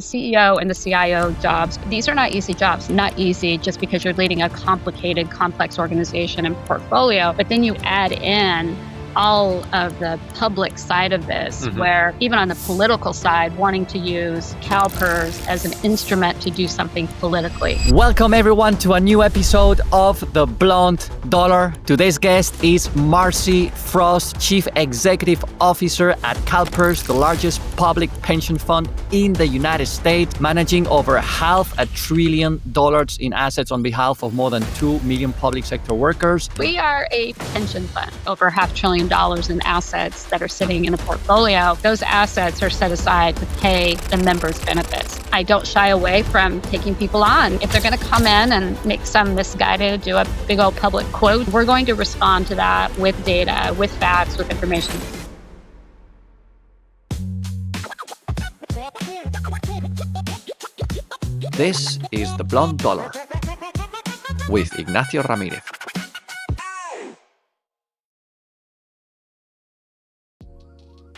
CEO and the CIO jobs, these are not easy jobs. Not easy just because you're leading a complicated, complex organization and portfolio, but then you add in all of the public side of this, where even on the political side, wanting to use CalPERS as an instrument to do something politically. Welcome everyone to a new episode of The Blonde Dollar. Today's guest is Marcie Frost, Chief Executive Officer at CalPERS, the largest public pension fund in the United States, managing over $500 billion in assets on behalf of more than 2 million public sector workers. We are a pension fund, over $500 billion in assets that are sitting in a portfolio. Those assets are set aside to pay the members' benefits. I don't shy away from taking people on. If they're going to come in and make some misguided, do a big old public quote, we're going to respond to that with data, with facts, with information. This is The Blonde Dollar with Ignacio Ramirez.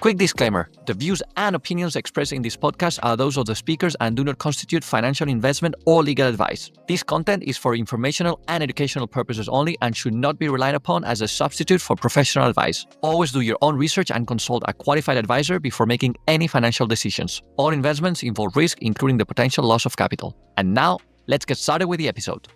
Quick disclaimer, the views and opinions expressed in this podcast are those of the speakers and do not constitute financial investment or legal advice. This content is for informational and educational purposes only and should not be relied upon as a substitute for professional advice. Always do your own research and consult a qualified advisor before making any financial decisions. All investments involve risk, including the potential loss of capital. And now, let's get started with the episode.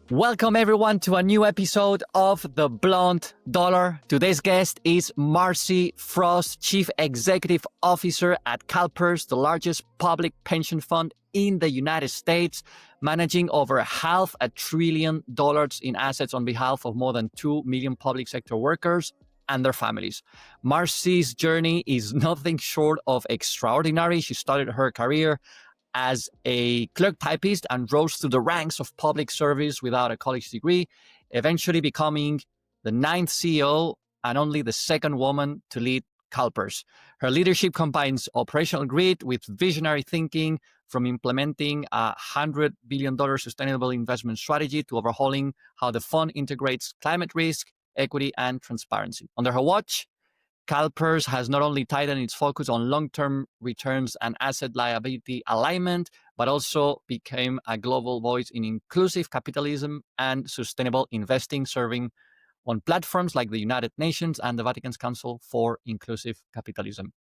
Welcome everyone to a new episode of The Blonde Dollar. Today's guest is Marcie Frost, Chief Executive Officer at CalPERS, the largest public pension fund in the United States, managing over $500 billion in assets on behalf of more than 2 million public sector workers and their families. Marcie's journey is nothing short of extraordinary. She started her career as a clerk typist and rose through the ranks of public service without a college degree, eventually becoming the 9th CEO and only the 2nd woman to lead CalPERS. Her leadership combines operational grit with visionary thinking, from implementing a $100 billion sustainable investment strategy to overhauling how the fund integrates climate risk, equity, and transparency. Under her watch, CalPERS has not only tightened its focus on long-term returns and asset liability alignment, but also became a global voice in inclusive capitalism and sustainable investing, serving on platforms like the United Nations and the Vatican's Council for Inclusive Capitalism.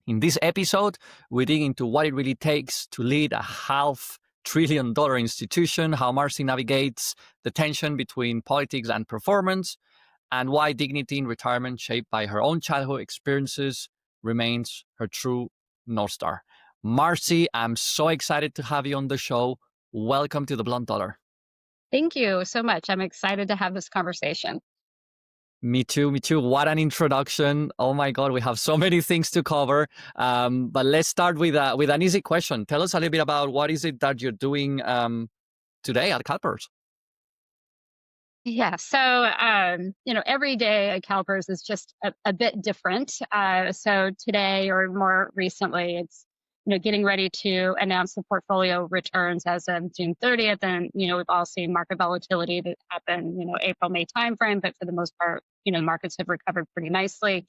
In this episode, we dig into what it really takes to lead a $500 billion institution, how Marcie navigates the tension between politics and performance, and why dignity in retirement, shaped by her own childhood experiences, remains her true North Star. Marcie, I'm so excited to have you on the show. Welcome to The Blonde Dollar. Thank you so much. I'm excited to have this conversation. Me too. What an introduction. Oh my God, we have so many things to cover. But let's start with an easy question. Tell us a little bit about what is it that you're doing today at CalPERS? Yeah. So, every day at CalPERS is just a bit different. So today, or more recently, it's, getting ready to announce the portfolio returns as of June 30th. And, we've all seen market volatility that happened, April, May timeframe. But for the most part, markets have recovered pretty nicely.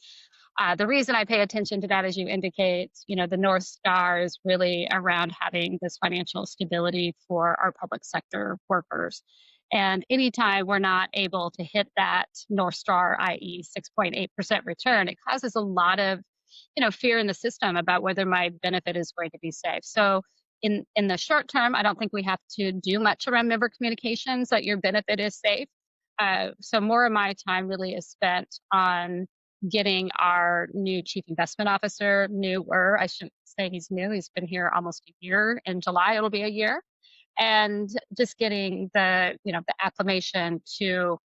The reason I pay attention to that, as you indicate, the North Star is really around having this financial stability for our public sector workers. And anytime we're not able to hit that North Star, i.e. 6.8% return, it causes a lot of, fear in the system about whether my benefit is going to be safe. So in the short term, I don't think we have to do much around member communications that your benefit is safe. So more of my time really is spent on getting our new chief investment officer, I shouldn't say he's new, he's been here almost a year. In July, it'll be a year. And just getting the acclimation to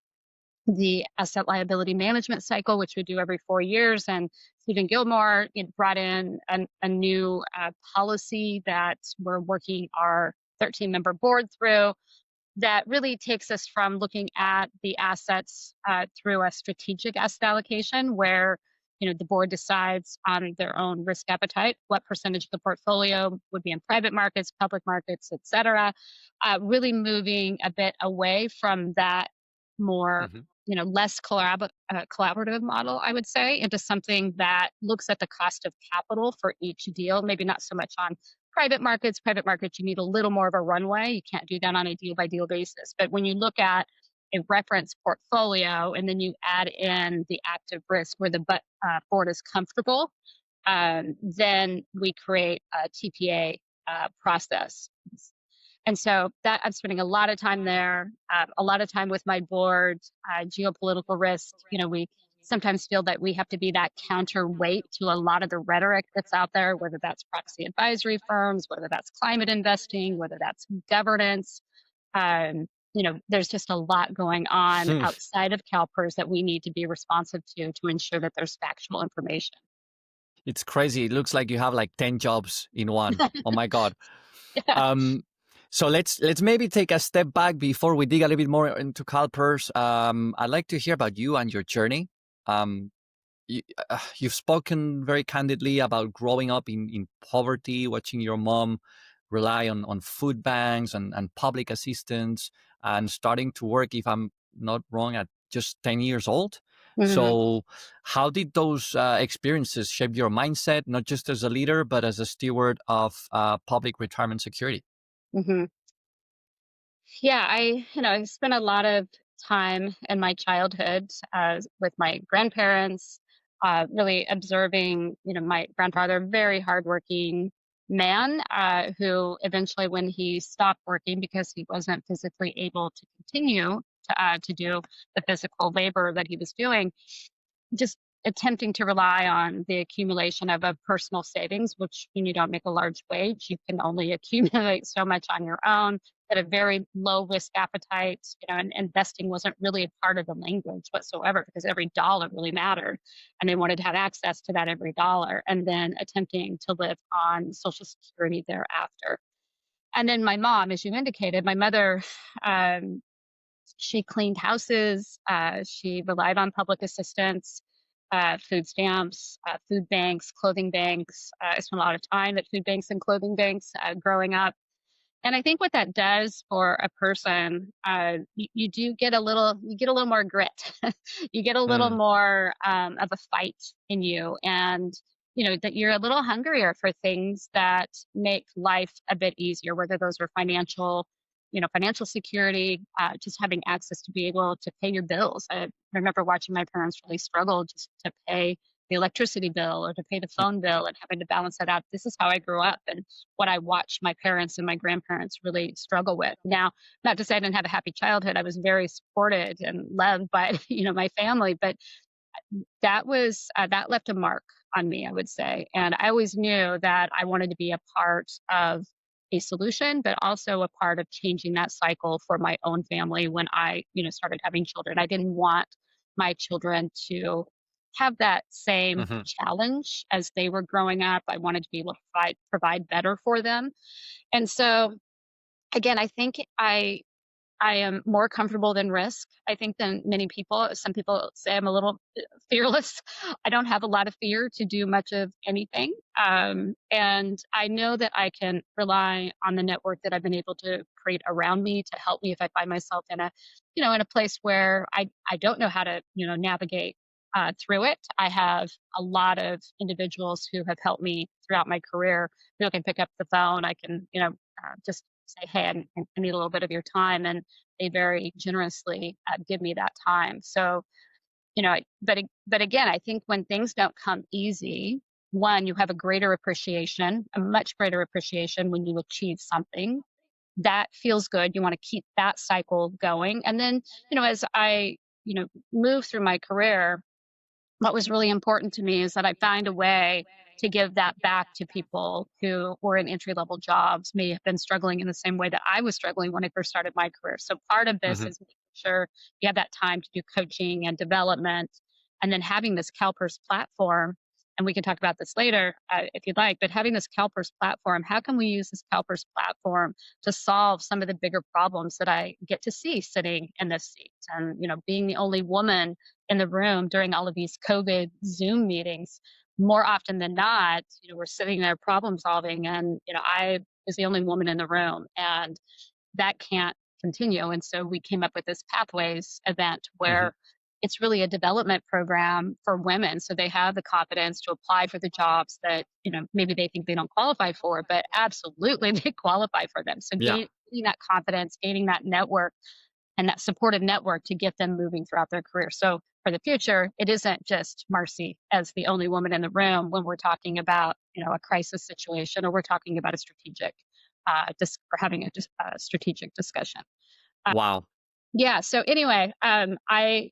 the asset liability management cycle, which we do every 4 years. And Stephen Gilmore brought in a new policy that we're working our 13-member board through that really takes us from looking at the assets through a strategic asset allocation where the board decides on their own risk appetite, what percentage of the portfolio would be in private markets, public markets, et cetera, really moving a bit away from that more less collaborative model, I would say, into something that looks at the cost of capital for each deal. Maybe not so much on private markets. Private markets, you need a little more of a runway. You can't do that on a deal by deal basis. But when you look at a reference portfolio and then you add in the active risk where the board is comfortable, then we create a TPA process. And so that I'm spending a lot of time there, a lot of time with my board, geopolitical risk. We sometimes feel that we have to be that counterweight to a lot of the rhetoric that's out there, whether that's proxy advisory firms, whether that's climate investing, whether that's governance. There's just a lot going on outside of CalPERS that we need to be responsive to ensure that there's factual information. It's crazy. It looks like you have like 10 jobs in one. Oh my God. Yeah. So let's maybe take a step back before we dig a little bit more into CalPERS. I'd like to hear about you and your journey. You've spoken very candidly about growing up in poverty, watching your mom rely on food banks and public assistance, and starting to work, if I'm not wrong, at just 10 years old. Mhm. So how did those experiences shape your mindset, not just as a leader, but as a steward of public retirement security? Mhm. Yeah, I spent a lot of time in my childhood with my grandparents, really observing, my grandfather, very hardworking man, who eventually, when he stopped working because he wasn't physically able to continue to do the physical labor that he was doing, just attempting to rely on the accumulation of a personal savings, which when you don't make a large wage, you can only accumulate so much on your own at a very low risk appetite, and investing wasn't really a part of the language whatsoever because every dollar really mattered. And they wanted to have access to that every dollar and then attempting to live on Social Security thereafter. And then my mom, as you indicated, my mother, um, she cleaned houses. She relied on public assistance, food stamps, food banks, clothing banks. I spent a lot of time at food banks and clothing banks growing up. And I think what that does for a person, you do get you get a little more grit. You get a little Mm. more of a fight in you, and that you're a little hungrier for things that make life a bit easier, whether those are financial security, just having access to be able to pay your bills. I remember watching my parents really struggle just to pay the electricity bill or to pay the phone bill and having to balance that out. This is how I grew up and what I watched my parents and my grandparents really struggle with. Now, not to say I didn't have a happy childhood. I was very supported and loved by, my family, but that left a mark on me, I would say. And I always knew that I wanted to be a part of a solution, but also a part of changing that cycle for my own family when I, started having children. I didn't want my children to have that same Hmm. challenge as they were growing up. I wanted to be able to provide better for them. And so again, I think I am more comfortable than risk, I think, than many people. Some people say I'm a little fearless. I don't have a lot of fear to do much of anything. And I know that I can rely on the network that I've been able to create around me to help me if I find myself in a place where I don't know how to, navigate through it. I have a lot of individuals who have helped me throughout my career who can pick up the phone. I can, just say, hey, I need a little bit of your time. And they very generously give me that time. So, but again, I think when things don't come easy, one, you have a much greater appreciation when you achieve something. That feels good. You want to keep that cycle going. And then, as I, move through my career, what was really important to me is that I find a way to give that back to people who were in entry level jobs, may have been struggling in the same way that I was struggling when I first started my career. So part of this Hmm. is making sure you have that time to do coaching and development, and then having this CalPERS platform. And we can talk about this later if you'd like, but having this CalPERS platform, how can we use this CalPERS platform to solve some of the bigger problems that I get to see sitting in this seat? And, being the only woman in the room during all of these COVID Zoom meetings, more often than not, we're sitting there problem solving, and I was the only woman in the room, and that can't continue. And so we came up with this Pathways event Hmm. where it's really a development program for women. So they have the confidence to apply for the jobs that, maybe they think they don't qualify for, but absolutely they qualify for them. So Yeah. gaining that confidence, gaining that network and that supportive network to get them moving throughout their career. So for the future, it isn't just Marcie as the only woman in the room when we're talking about, a crisis situation, or we're talking about a strategic, or having a strategic discussion. Uh, Wow. yeah. So anyway, I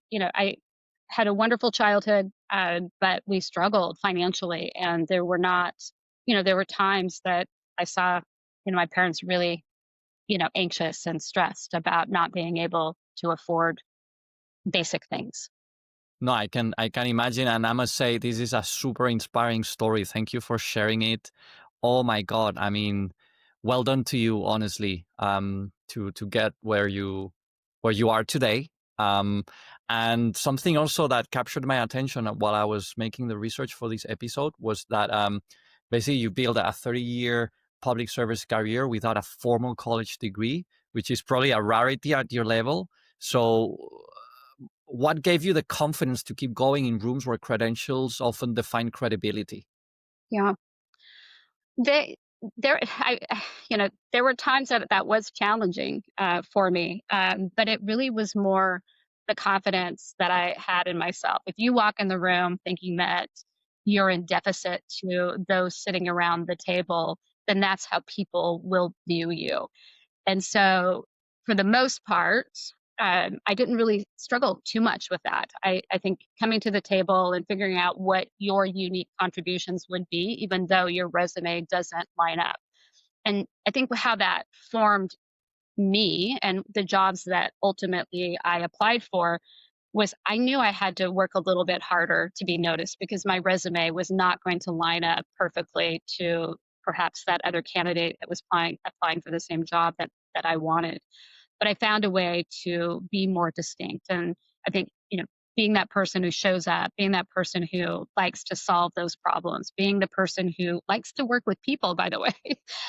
had a wonderful childhood, but we struggled financially, and there were times that I saw, my parents really, anxious and stressed about not being able to afford basic things. No, I can imagine, and I must say this is a super inspiring story. Thank you for sharing it. Oh my God. I mean, well done to you, honestly, to get where you are today. Um, and something also that captured my attention while I was making the research for this episode was that basically you build a 30-year public service career without a formal college degree, which is probably a rarity at your level. So what gave you the confidence to keep going in rooms where credentials often define credibility? Yeah. They there I there were times that that was challenging for me, but it really was more the confidence that I had in myself. If you walk in the room thinking that you're in deficit to those sitting around the table, then that's how people will view you. And so, for the most part, I didn't really struggle too much with that. I think coming to the table and figuring out what your unique contributions would be, even though your resume doesn't line up. And I think how that formed me and the jobs that ultimately I applied for was I knew I had to work a little bit harder to be noticed because my resume was not going to line up perfectly to perhaps that other candidate that was applying for the same job that I wanted. But I found a way to be more distinct. And I think, being that person who shows up, being that person who likes to solve those problems, being the person who likes to work with people, by the way,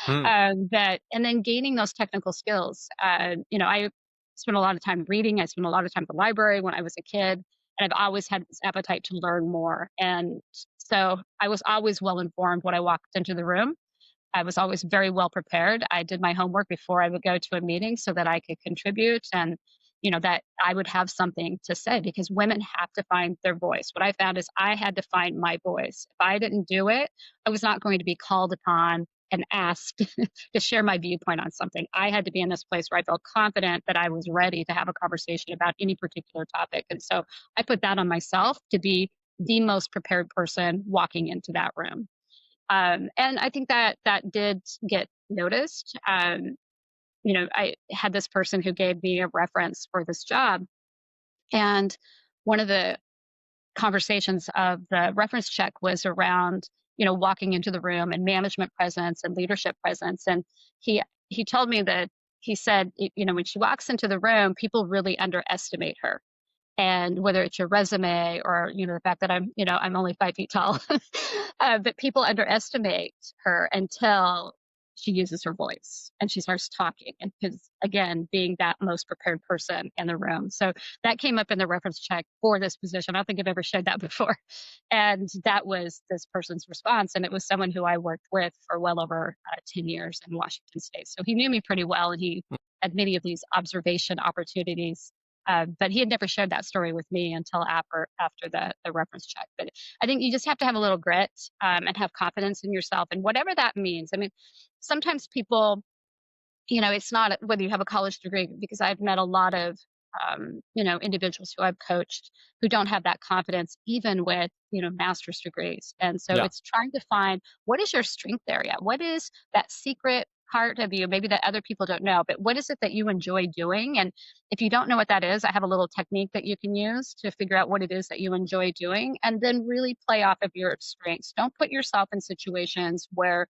Hmm. and then gaining those technical skills. I spent a lot of time reading. I spent a lot of time at the library when I was a kid, and I've always had this appetite to learn more. And so I was always well informed when I walked into the room. I was always very well prepared. I did my homework before I would go to a meeting so that I could contribute and, that I would have something to say because women have to find their voice. What I found is I had to find my voice. If I didn't do it, I was not going to be called upon and asked to share my viewpoint on something. I had to be in this place where I felt confident that I was ready to have a conversation about any particular topic. And so I put that on myself to be the most prepared person walking into that room. And I think that that did get noticed. I had this person who gave me a reference for this job, and one of the conversations of the reference check was around, walking into the room and management presence and leadership presence. And he told me that he said, when she walks into the room, people really underestimate her, and whether it's your resume or the fact that I'm only 5 feet tall, but people underestimate her until she uses her voice and she starts talking, and because again being that most prepared person in the room. So that came up in the reference check for this position. I don't think I've ever shared that before, and that was this person's response, and it was someone who I worked with for well over 10 years in Washington State. So he knew me pretty well, and he had many of these observation opportunities, but he had never shared that story with me until after the reference check. But I think you just have to have a little grit, and have confidence in yourself, and whatever that means. I mean, sometimes people, it's not whether you have a college degree, because I've met a lot of individuals who I've coached who don't have that confidence, even with master's degrees. And so Yeah. it's trying to find what is your strength area, what is that secret part of you, maybe that other people don't know, but what is it that you enjoy doing? And if you don't know what that is, I have a little technique that you can use to figure out what it is that you enjoy doing, and then really play off of your strengths. Don't put yourself in situations where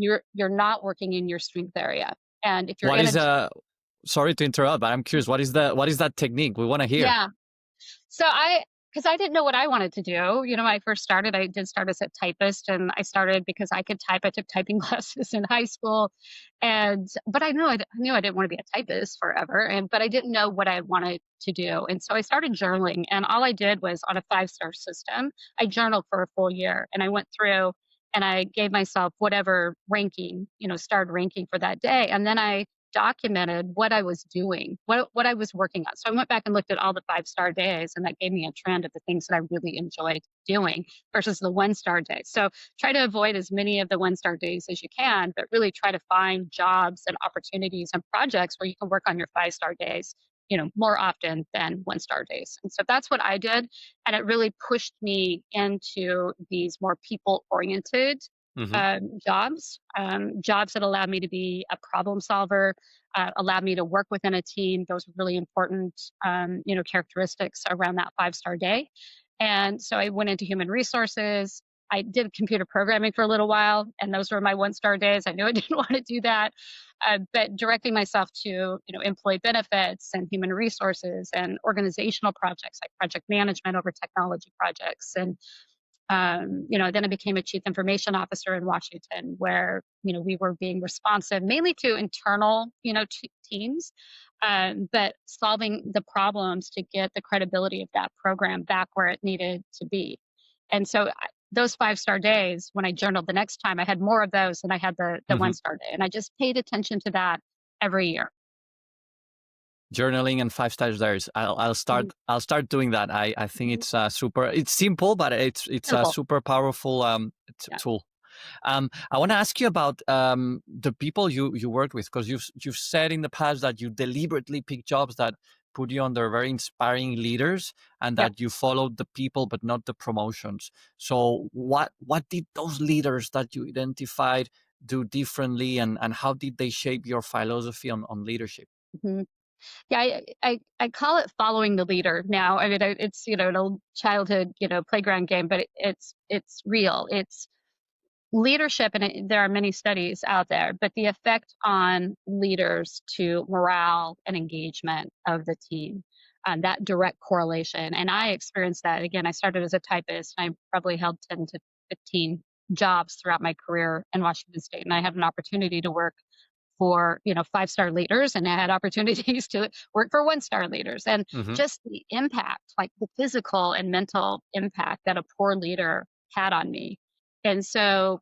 you're not working in your strength area. And if you're What in is sorry to interrupt, but I'm curious, what is that technique? We want to hear. yeah. So because I didn't know what I wanted to do. When I first started, I did start as a typist, and I started because I could type. I took typing classes in high school, but I didn't want to be a typist forever, but I didn't know what I wanted to do, and so I started journaling. And all I did was on a 5-star system. I journaled for a full year, and I went through and I gave myself whatever ranking, starred ranking for that day, and then I documented what I was doing, what I was working on. So I went back and looked at all the 5-star days, and that gave me a trend of the things that I really enjoyed doing versus the 1-star days. So try to avoid as many of the 1-star days as you can, but really try to find jobs and opportunities and projects where you can work on your 5-star days, more often than 1-star days. And so that's what I did. And it really pushed me into these more people oriented Hmm. jobs that allowed me to be a problem solver, allowed me to work within a team. Those were really important, characteristics around that 5-star day. And so I went into human resources. I did computer programming for a little while, and those were my 1-star days. I knew I didn't want to do that, but directing myself to, employee benefits and human resources and organizational projects like project management over technology projects, and then I became a chief information officer in Washington, where we were being responsive mainly to internal teams, but solving the problems to get the credibility of that program back where it needed to be. And so those 5-star days, when I journaled the next time, I had more of those than I had the Hmm. 1-star day, and I just paid attention to that every year. Journaling and 5 star diaries. I'll Mhm. start doing that. I think Mhm. it's super. It's simple, but it's a Simple. super powerful Yeah. tool. I want to ask you about the people you worked with, because you've said in the past that you deliberately pick jobs that put you under very inspiring leaders, and Yep. that you followed the people but not the promotions. So what did those leaders that you identified do differently, and how did they shape your philosophy on leadership? Mhm. Yeah, I call it following the leader now. I mean, it's an old childhood playground game, but it's real. It's leadership, and there are many studies out there, but the effect on leaders to morale and engagement of the team, that direct correlation. And I experienced that again. I started as a typist. And I probably held 10 to 15 jobs throughout my career in Washington State, and I had an opportunity to work for 5-star leaders, and I had opportunities to work for 1-star leaders, and Hmm. just the impact, like the physical and mental impact that a poor leader had on me. And so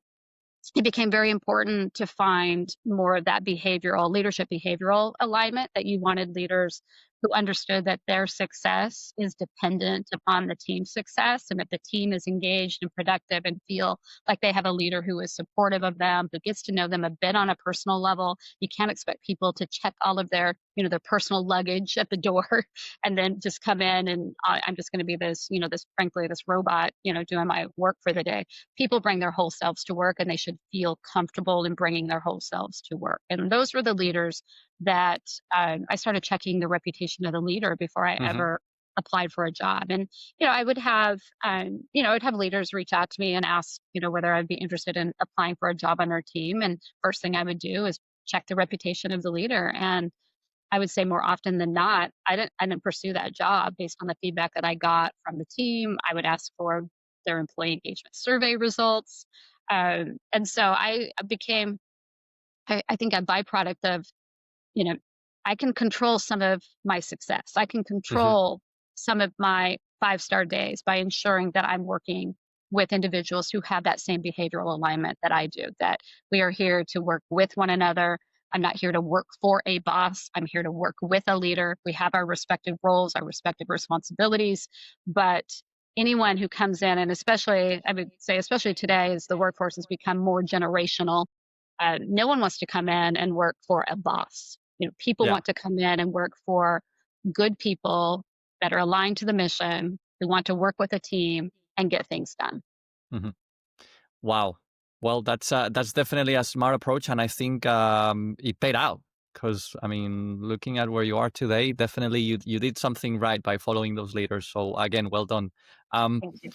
it became very important to find more of that leadership behavioral alignment, that you wanted leaders who understood that their success is dependent upon the team's success. And if the team is engaged and productive and feel like they have a leader who is supportive of them, who gets to know them a bit on a personal level, you can't expect people to check all of their personal luggage at the door and then just come in and I'm just going to be this robot, doing my work for the day. People bring their whole selves to work, and they should feel comfortable in bringing their whole selves to work. And those were the leaders that I started checking the reputation of the leader before I Hmm. ever applied for a job. And I'd have leaders reach out to me and ask whether I'd be interested in applying for a job on their team. And first thing I would do is check the reputation of the leader. And I would say more often than not, I didn't pursue that job based on the feedback that I got from the team. I would ask for their employee engagement survey results. And so I became, I think, a byproduct of, you know, I can control some of my success. I can Hmm. control some of my 5-star days by ensuring that I'm working with individuals who have that same behavioral alignment that I do, that we are here to work with one another. I'm not here to work for a boss. I'm here to work with a leader. We have our respective roles, our respective responsibilities, but anyone who comes in, and especially, I would say, especially today, as the workforce has become more generational, no one wants to come in and work for a boss. People Yeah. want to come in and work for good people that are aligned to the mission, who want to work with a team and get things done. Hmm. Wow. Well, that's definitely a smart approach, and I think it paid out. Because I mean, looking at where you are today, definitely you did something right by following those leaders. So again, well done. Um, Thank you.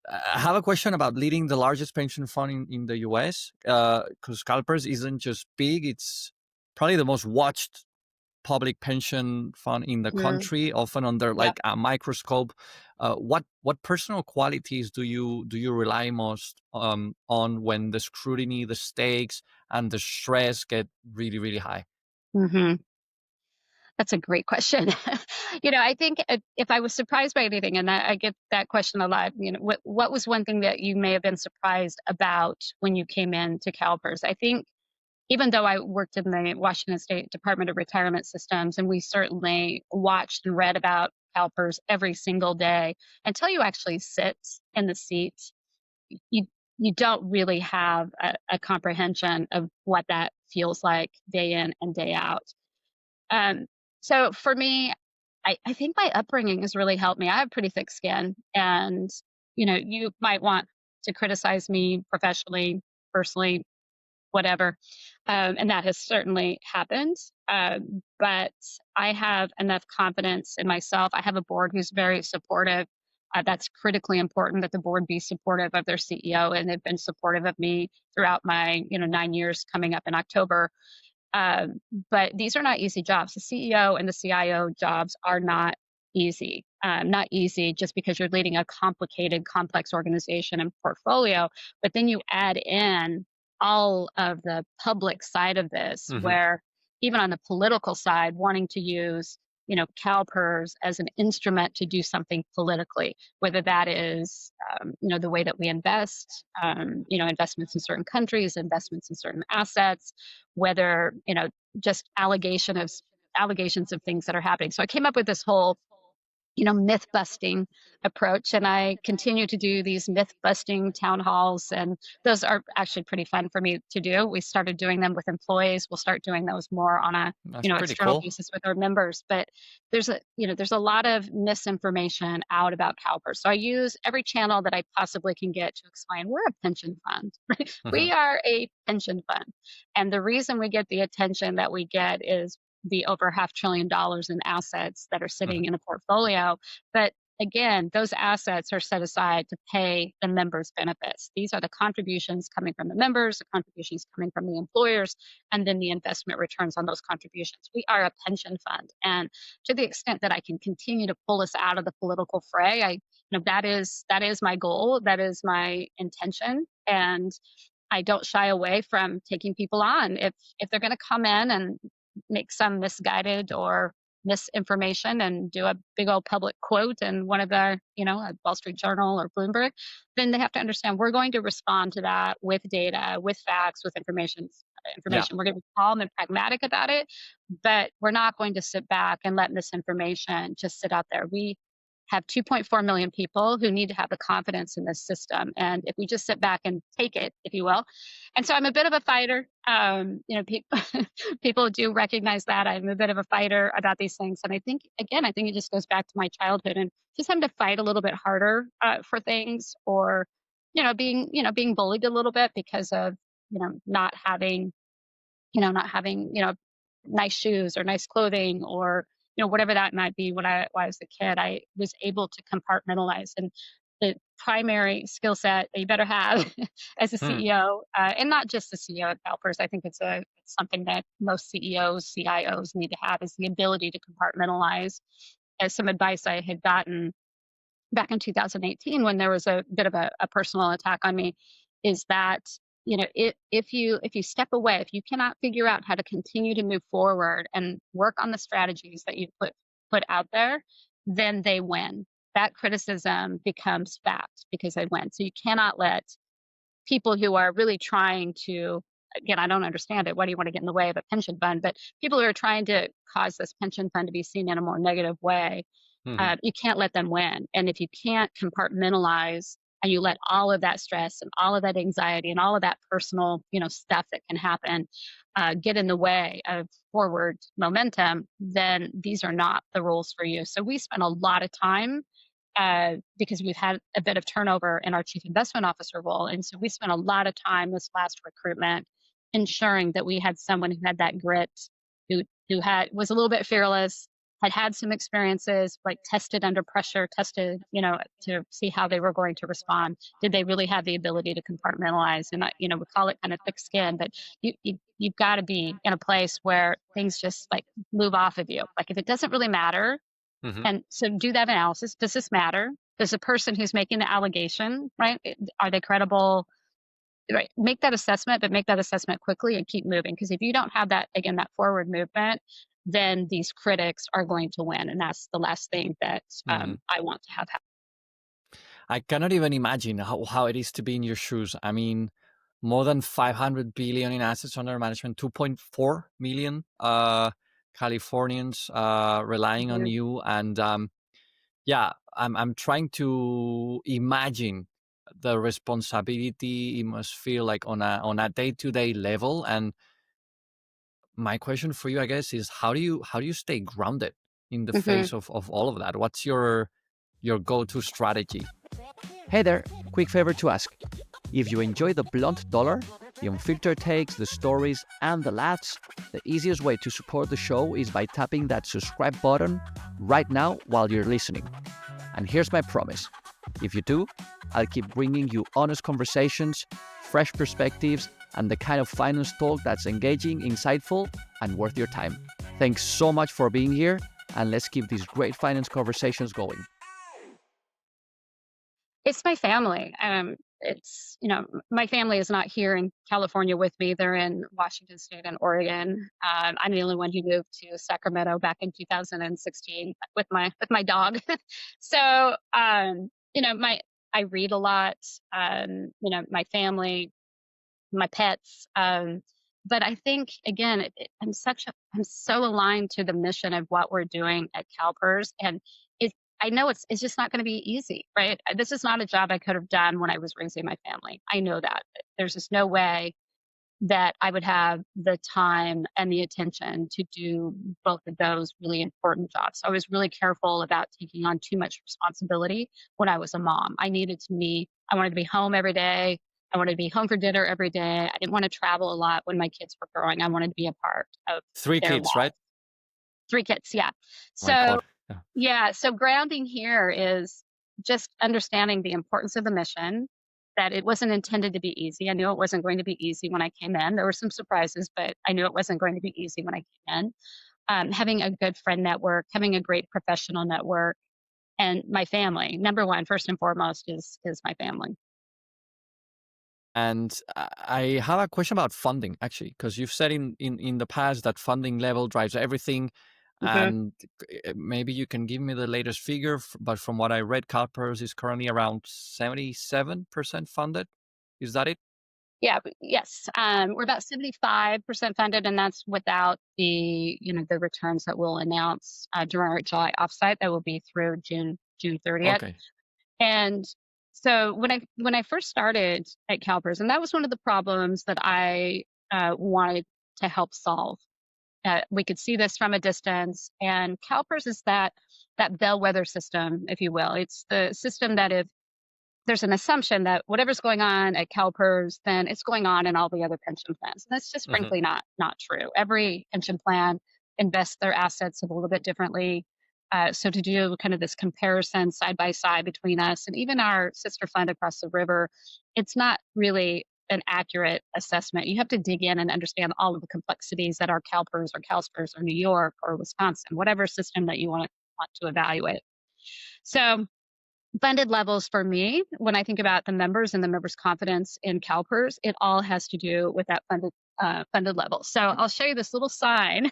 I have a question about leading the largest pension fund in the US. Because CalPERS isn't just big; it's probably the most watched public pension fund in the Mm, country, often under yep. like a microscope. What personal qualities do you rely most on when the scrutiny, the stakes, and the stress get really really high? hmm That's a great question. I think if I was surprised by anything, and I get that question a lot, what was one thing that you may have been surprised about when you came in to CalPERS? I think even though I worked in the Washington State Department of Retirement Systems, and we certainly watched and read about CalPERS every single day, until you actually sit in the seat, you you don't really have a comprehension of what that feels like day in and day out. Um, so for me, I think my upbringing has really helped me. I have pretty thick skin, and you might want to criticize me professionally, personally, whatever, and that has certainly happened. But I have enough confidence in myself. I have a board who's very supportive. That's critically important that the board be supportive of their CEO, and they've been supportive of me throughout my 9 years coming up in October. Um, but these are not easy jobs. The CEO and the CIO jobs are not easy. Not easy just because you're leading a complicated, complex organization and portfolio. But then you add in all of the public side of this, Hmm. where even on the political side, wanting to use CalPERS as an instrument to do something politically, whether that is the way that we invest, investments in certain countries, investments in certain assets, whether just allegations of things that are happening. So I came up with this whole myth busting approach. And I continue to do these myth busting town halls. And those are actually pretty fun for me to do. We started doing them with employees. We'll start doing those more on a, That's pretty external cool. basis with our members. But there's a lot of misinformation out about CalPERS. So I use every channel that I possibly can get to explain we're a pension fund. Right? Hmm. We are a pension fund. And the reason we get the attention that we get is the over $500 billion in assets that are sitting Hmm. in a portfolio. But again, those assets are set aside to pay the members' benefits. These are the contributions coming from the members, the contributions coming from the employers, and then the investment returns on those contributions. We are a pension fund. And to the extent that I can continue to pull us out of the political fray, that is my goal. That is my intention. And I don't shy away from taking people on if they're going to come in and make some misguided or misinformation and do a big old public quote in one of the, a Wall Street Journal or Bloomberg, then they have to understand we're going to respond to that with data, with facts, with information. Yeah. We're going to be calm and pragmatic about it, but we're not going to sit back and let misinformation just sit out there. We have 2.4 million people who need to have the confidence in this system. And if we just sit back and take it, if you will. And so I'm a bit of a fighter. People, people do recognize that I'm a bit of a fighter about these things. And I think, again, it just goes back to my childhood and just having to fight a little bit harder for things, or, being bullied a little bit because of, not having nice shoes or nice clothing, or whatever that might be. When I was a kid, I was able to compartmentalize. And the primary skill set that you better have as a Hmm. CEO, and not just the CEO of CalPERS, I think it's something that most CEOs, CIOs need to have, is the ability to compartmentalize. As some advice I had gotten back in 2018 when there was a bit of a personal attack on me, is that if you step away, if you cannot figure out how to continue to move forward and work on the strategies that you put out there, then they win. That criticism becomes fact because they win. So you cannot let people who are really trying to, again, I don't understand it. Why do you want to get in the way of a pension fund? But people who are trying to cause this pension fund to be seen in a more negative way, Hmm. you can't let them win. And if you can't compartmentalize and you let all of that stress and all of that anxiety and all of that personal, stuff that can happen, get in the way of forward momentum, then these are not the rules for you. So we spent a lot of time, because we've had a bit of turnover in our chief investment officer role. And so we spent a lot of time this last recruitment ensuring that we had someone who had that grit, who was a little bit fearless, had some experiences, like tested under pressure, tested, to see how they were going to respond. Did they really have the ability to compartmentalize? And we call it kind of thick skin, but you've got to be in a place where things just like move off of you. Like if it doesn't really matter, Hmm. and so do that analysis. Does this matter? Does the person who's making the allegation, right? Are they credible? Right. Make that assessment, but make that assessment quickly and keep moving. Because if you don't have that, again, that forward movement, then these critics are going to win. And that's the last thing that Hmm. I want to have happen. I cannot even imagine how it is to be in your shoes. I mean, more than 500 billion in assets under management, 2.4 million Californians relying on Mhm. you. And yeah, I'm trying to imagine the responsibility it must feel like on a day-to-day level. And my question for you, I guess, is how do you stay grounded in the Mhm. face of all of that? What's your go-to strategy? Hey there, quick favor to ask. If you enjoy the blunt dollar, the unfiltered takes, the stories, and the laughs, the easiest way to support the show is by tapping that subscribe button right now while you're listening. And here's my promise. If you do, I'll keep bringing you honest conversations, fresh perspectives, and the kind of finance talk that's engaging, insightful, and worth your time. Thanks so much for being here, and let's keep these great finance conversations going. It's my family. It's, my family is not here in California with me. They're in Washington State and Oregon. I'm the only one who moved to Sacramento back in 2016 with my dog. So, I read a lot. My family, my pets. But I think again, I'm so aligned to the mission of what we're doing at CalPERS, and it. I know it's just not going to be easy, right? This is not a job I could have done when I was raising my family. I know that there's just no way that I would have the time and the attention to do both of those really important jobs. So I was really careful about taking on too much responsibility when I was a mom. I wanted to be home every day. I wanted to be home for dinner every day. I didn't want to travel a lot when my kids were growing. I wanted to be a part of Three their kids, right? lives. Three kids, yeah. My So God. Yeah. yeah, so grounding here is just understanding the importance of the mission, that it wasn't intended to be easy. I knew it wasn't going to be easy when I came in. There were some surprises, but I knew it wasn't going to be easy when I came in. Having a good friend network, having a great professional network, and my family. Number one, first and foremost, is my family. And I have a question about funding, actually, because you've said in the past that funding level drives everything. Hmm. And maybe you can give me the latest figure, but from what I read, CalPERS is currently around 77% funded. Is that it? Yeah, yes. We're about 75% funded, and that's without the returns that we'll announce during our July offsite. That will be through June 30th. Okay. And so when I first started at CalPERS, and that was one of the problems that I wanted to help solve. We could see this from a distance, and CalPERS is that bellwether system, if you will. It's the system that if there's an assumption that whatever's going on at CalPERS, then it's going on in all the other pension plans. And that's just Hmm. frankly not true. Every pension plan invests their assets a little bit differently. So to do kind of this comparison side by side between us and even our sister fund across the river, it's not really an accurate assessment. You have to dig in and understand all of the complexities that are CalPERS or CalSPERS or New York or Wisconsin, whatever system that you want to evaluate. So funded levels for me, when I think about the members and the members' confidence in CalPERS, it all has to do with that funded level. So I'll show you this little sign.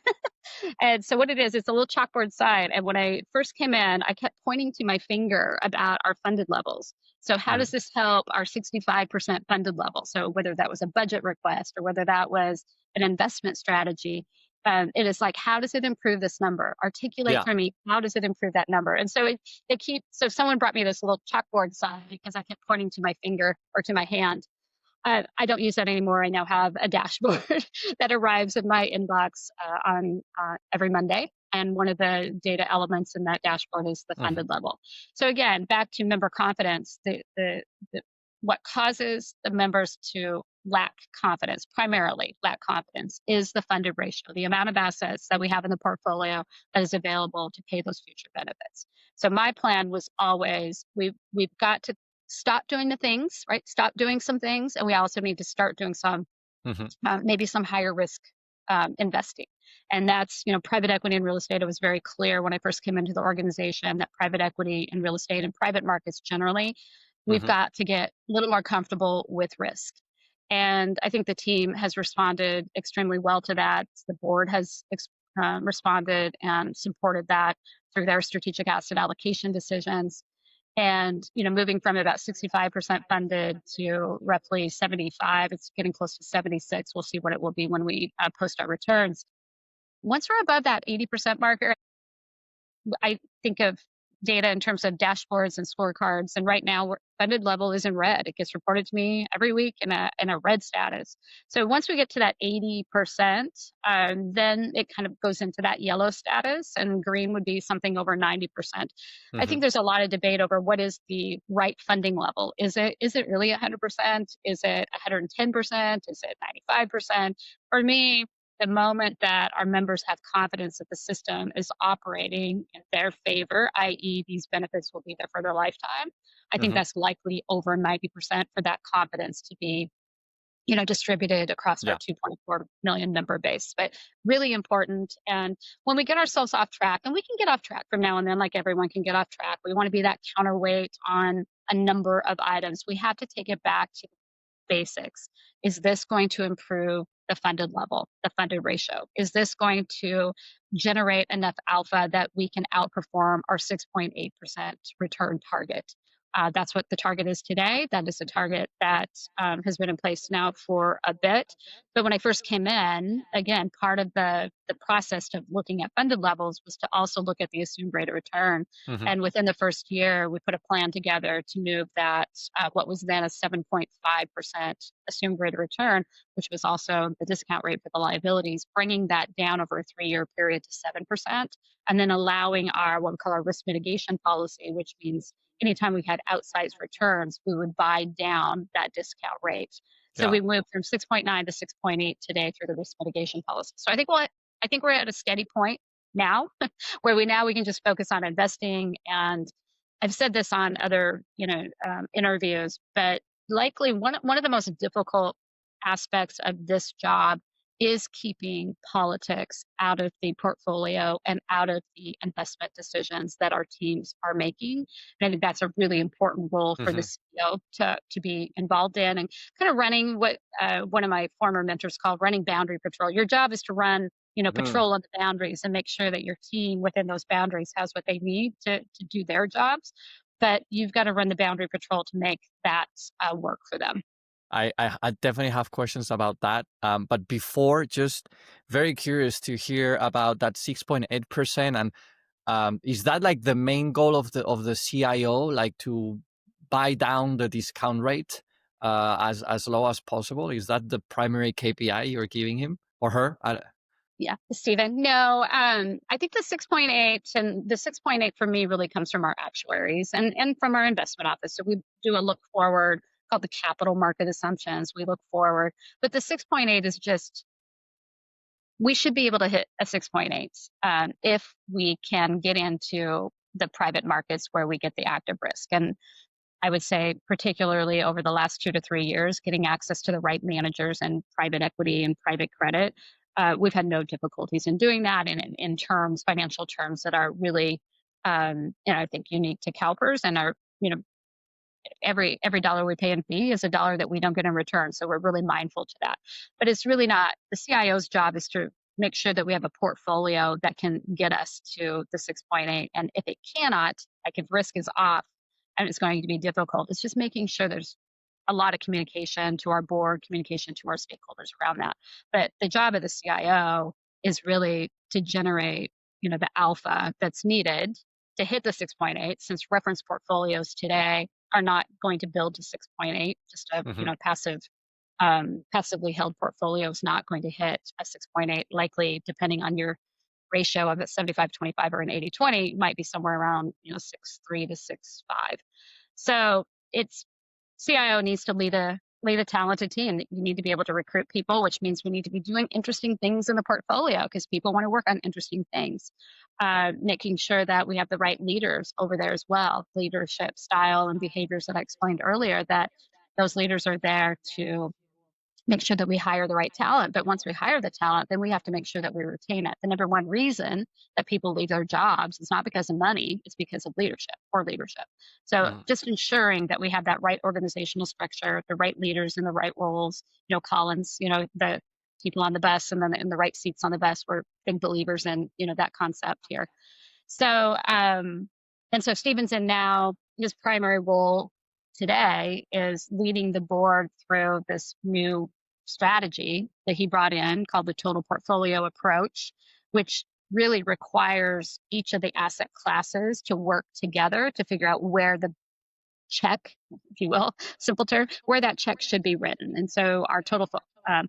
And so what it is, it's a little chalkboard sign. And when I first came in, I kept pointing to my finger about our funded levels. So how does Hmm. this help our 65% funded level? So whether that was a budget request or whether that was an investment strategy, it is like, how does it improve this number? Articulate Yeah. for me, how does it improve that number? And so so someone brought me this little chalkboard sign because I kept pointing to my finger or to my hand. I don't use that anymore. I now have a dashboard that arrives in my inbox on every Monday. And one of the data elements in that dashboard is the Hmm. funded level. So again, back to member confidence, what causes the members to lack confidence, primarily lack confidence, is the funded ratio, the amount of assets that we have in the portfolio that is available to pay those future benefits. So my plan was always we've got to stop doing the things, right? Stop doing some things, and we also need to start doing some Hmm. maybe some higher risk investing. And that's, private equity and real estate. It was very clear when I first came into the organization that private equity and real estate and private markets generally, we've Hmm. got to get a little more comfortable with risk. And I think the team has responded extremely well to that. The board has responded and supported that through their strategic asset allocation decisions. And moving from about 65% funded to roughly 75, it's getting close to 76. We'll see what it will be when we post our returns. Once we're above that 80% marker, I think of data in terms of dashboards and scorecards. And right now, funded level is in red. It gets reported to me every week in a red status. So once we get to that 80%, then it kind of goes into that yellow status, and green would be something over 90%. I Hmm. think there's a lot of debate over what is the right funding level. Is it really 100%? Is it 110%? Is it 95%? For me, the moment that our members have confidence that the system is operating in their favor, i.e., these benefits will be there for their lifetime, I think Hmm. that's likely over 90% for that confidence to be, distributed across our Yeah. 2.4 million member base. But really important. And when we get ourselves off track, and we can get off track from now and then, like everyone can get off track, we want to be that counterweight on a number of items. We have to take it back to basics. Is this going to improve the funded level, the funded ratio? Is this going to generate enough alpha that we can outperform our 6.8% return target? That's what the target is today. That is a target that has been in place now for a bit. But when I first came in, again, part of the process of looking at funded levels was to also look at the assumed rate of return. Hmm. And within the first year, we put a plan together to move that, what was then a 7.5% assumed rate of return, which was also the discount rate for the liabilities, bringing that down over a 3-year period to 7%, and then allowing our what we call our risk mitigation policy, which means anytime we had outsized returns, we would buy down that discount rate. So Yeah. we moved from 6.9 to 6.8 today through the risk mitigation policy. So I think we're at a steady point now where we can just focus on investing. And I've said this on other interviews, but likely one of the most difficult aspects of this job is keeping politics out of the portfolio and out of the investment decisions that our teams are making. And I think that's a really important role for the Hmm. CEO to be involved in, and kind of running what one of my former mentors called running boundary patrol. Your job is to run Mm. patrol on the boundaries and make sure that your team within those boundaries has what they need to do their jobs. But you've got to run the boundary patrol to make that work for them. I definitely have questions about that. But before, just very curious to hear about that 6.8%. And is that like the main goal of the CIO, like to buy down the discount rate as low as possible? Is that the primary KPI you're giving him or her? Yeah, Stephen. No, I think the 6.8 and the 6.8 for me really comes from our actuaries and from our investment office. So we do a look forward called the capital market assumptions. We look forward, but the 6.8 is just, we should be able to hit a 6.8 if we can get into the private markets where we get the active risk. And I would say, particularly over the last 2 to 3 years, getting access to the right managers and private equity and private credit, we've had no difficulties in doing that, and in terms, financial terms that are really, I think unique to CalPERS, and are, every dollar we pay in fee is a dollar that we don't get in return. So we're really mindful to that. But it's really not the CIO's job is to make sure that we have a portfolio that can get us to the 6.8. And if it cannot, like if risk is off and it's going to be difficult, it's just making sure there's a lot of communication to our board, communication to our stakeholders around that. But the job of the CIO is really to generate, the alpha that's needed to hit the 6.8, since reference portfolios today are not going to build to 6.8. Just a, Mhm. passively held portfolio is not going to hit a 6.8, likely depending on your ratio of a 75-25 or an 80-20, might be somewhere around 6.3 to 6.5. So it's CIO needs to lead lead a talented team. You need to be able to recruit people, which means we need to be doing interesting things in the portfolio because people want to work on interesting things. Making sure that we have the right leaders over there as well, leadership style and behaviors that I explained earlier, that those leaders are there to make sure that we hire the right talent. But once we hire the talent, then we have to make sure that we retain it. The number one reason that people leave their jobs is not because of money, it's because of leadership or leadership. So Mm. just ensuring that we have that right organizational structure, the right leaders in the right roles, Collins, the people on the bus and then in the right seats on the bus, we're big believers in, that concept here. So, and so Stevenson now, his primary role today is leading the board through this new strategy that he brought in called the total portfolio approach, which really requires each of the asset classes to work together to figure out where the check, if you will, simple term, where that check should be written. And so our total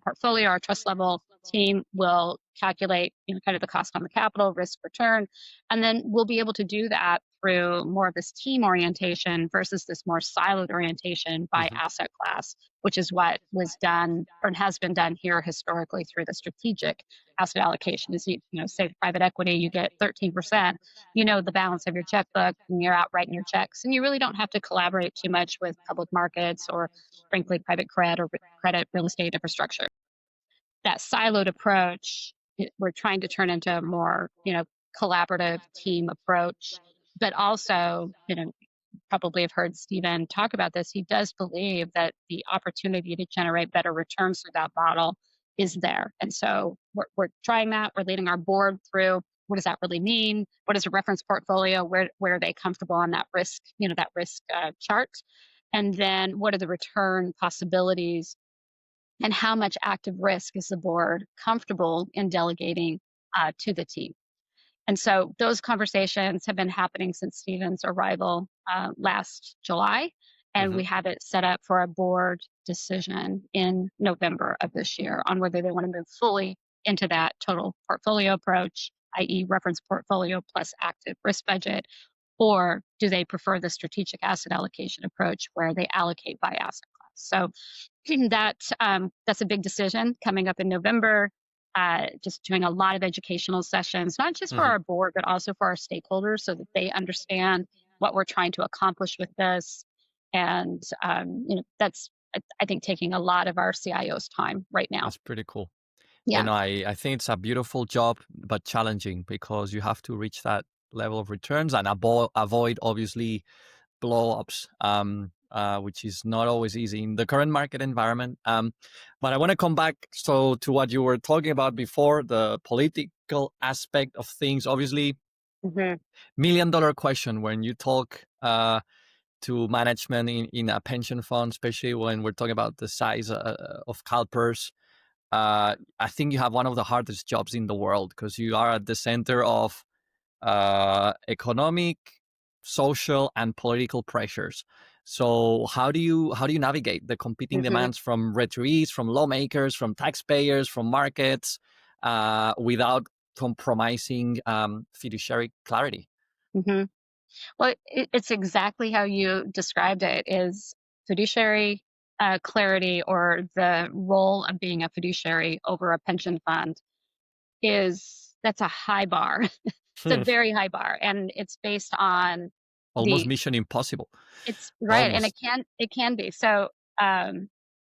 portfolio, our trust level team will calculate, kind of the cost on the capital, risk return, and then we'll be able to do that through more of this team orientation versus this more siloed orientation by Mhm. asset class, which is what was done or has been done here historically through the strategic asset allocation. Is say private equity, you get 13%, the balance of your checkbook and you're out writing your checks, and you really don't have to collaborate too much with public markets or frankly private credit or credit real estate infrastructure. That siloed approach, we're trying to turn into a more collaborative team approach, but also probably have heard Stephen talk about this. He does believe that the opportunity to generate better returns through that model is there. And so we're trying that. We're leading our board through what does that really mean? What is a reference portfolio? Where are they comfortable on that risk, that risk chart? And then what are the return possibilities and how much active risk is the board comfortable in delegating to the team? And so those conversations have been happening since Stephen's arrival last July. And we Mhm. have it set up for a board decision in November of this year on whether they want to move fully into that total portfolio approach, i.e., reference portfolio plus active risk budget, or do they prefer the strategic asset allocation approach where they allocate by asset class? So that's a big decision coming up in November. Just doing a lot of educational sessions, not just for Mhm. our board, but also for our stakeholders so that they understand what we're trying to accomplish with this. And, that's, I think, taking a lot of our CIO's time right now. That's pretty cool. Yeah. I think it's a beautiful job, but challenging because you have to reach that level of returns and avoid obviously blow ups, which is not always easy in the current market environment. But I want to come back to what you were talking about before, the political aspect of things. Obviously, Hmm. $1 million question when you talk to management in a pension fund, especially when we're talking about the size of CalPERS. I think you have one of the hardest jobs in the world because you are at the center of economic, social, and political pressures. So how do you navigate the competing Hmm. demands from retirees, from lawmakers, from taxpayers, from markets, without compromising fiduciary clarity? Hmm. Well, it's exactly how you described it is fiduciary clarity, or the role of being a fiduciary over a pension fund that's a high bar. It's a very high bar, and it's based on Almost the mission impossible. it's right, and Almost. it can be. So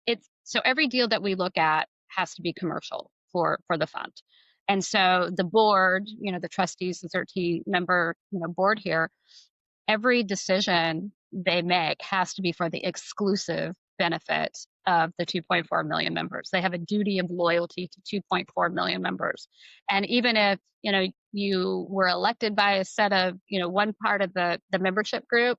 it's so every deal that we look at has to be commercial for the fund. And so the board, the trustees, the 13 member, board here, every decision they make has to be for the exclusive benefit of the 2.4 million members. They have a duty of loyalty to 2.4 million members. And even if, you were elected by a set of, one part of the membership group,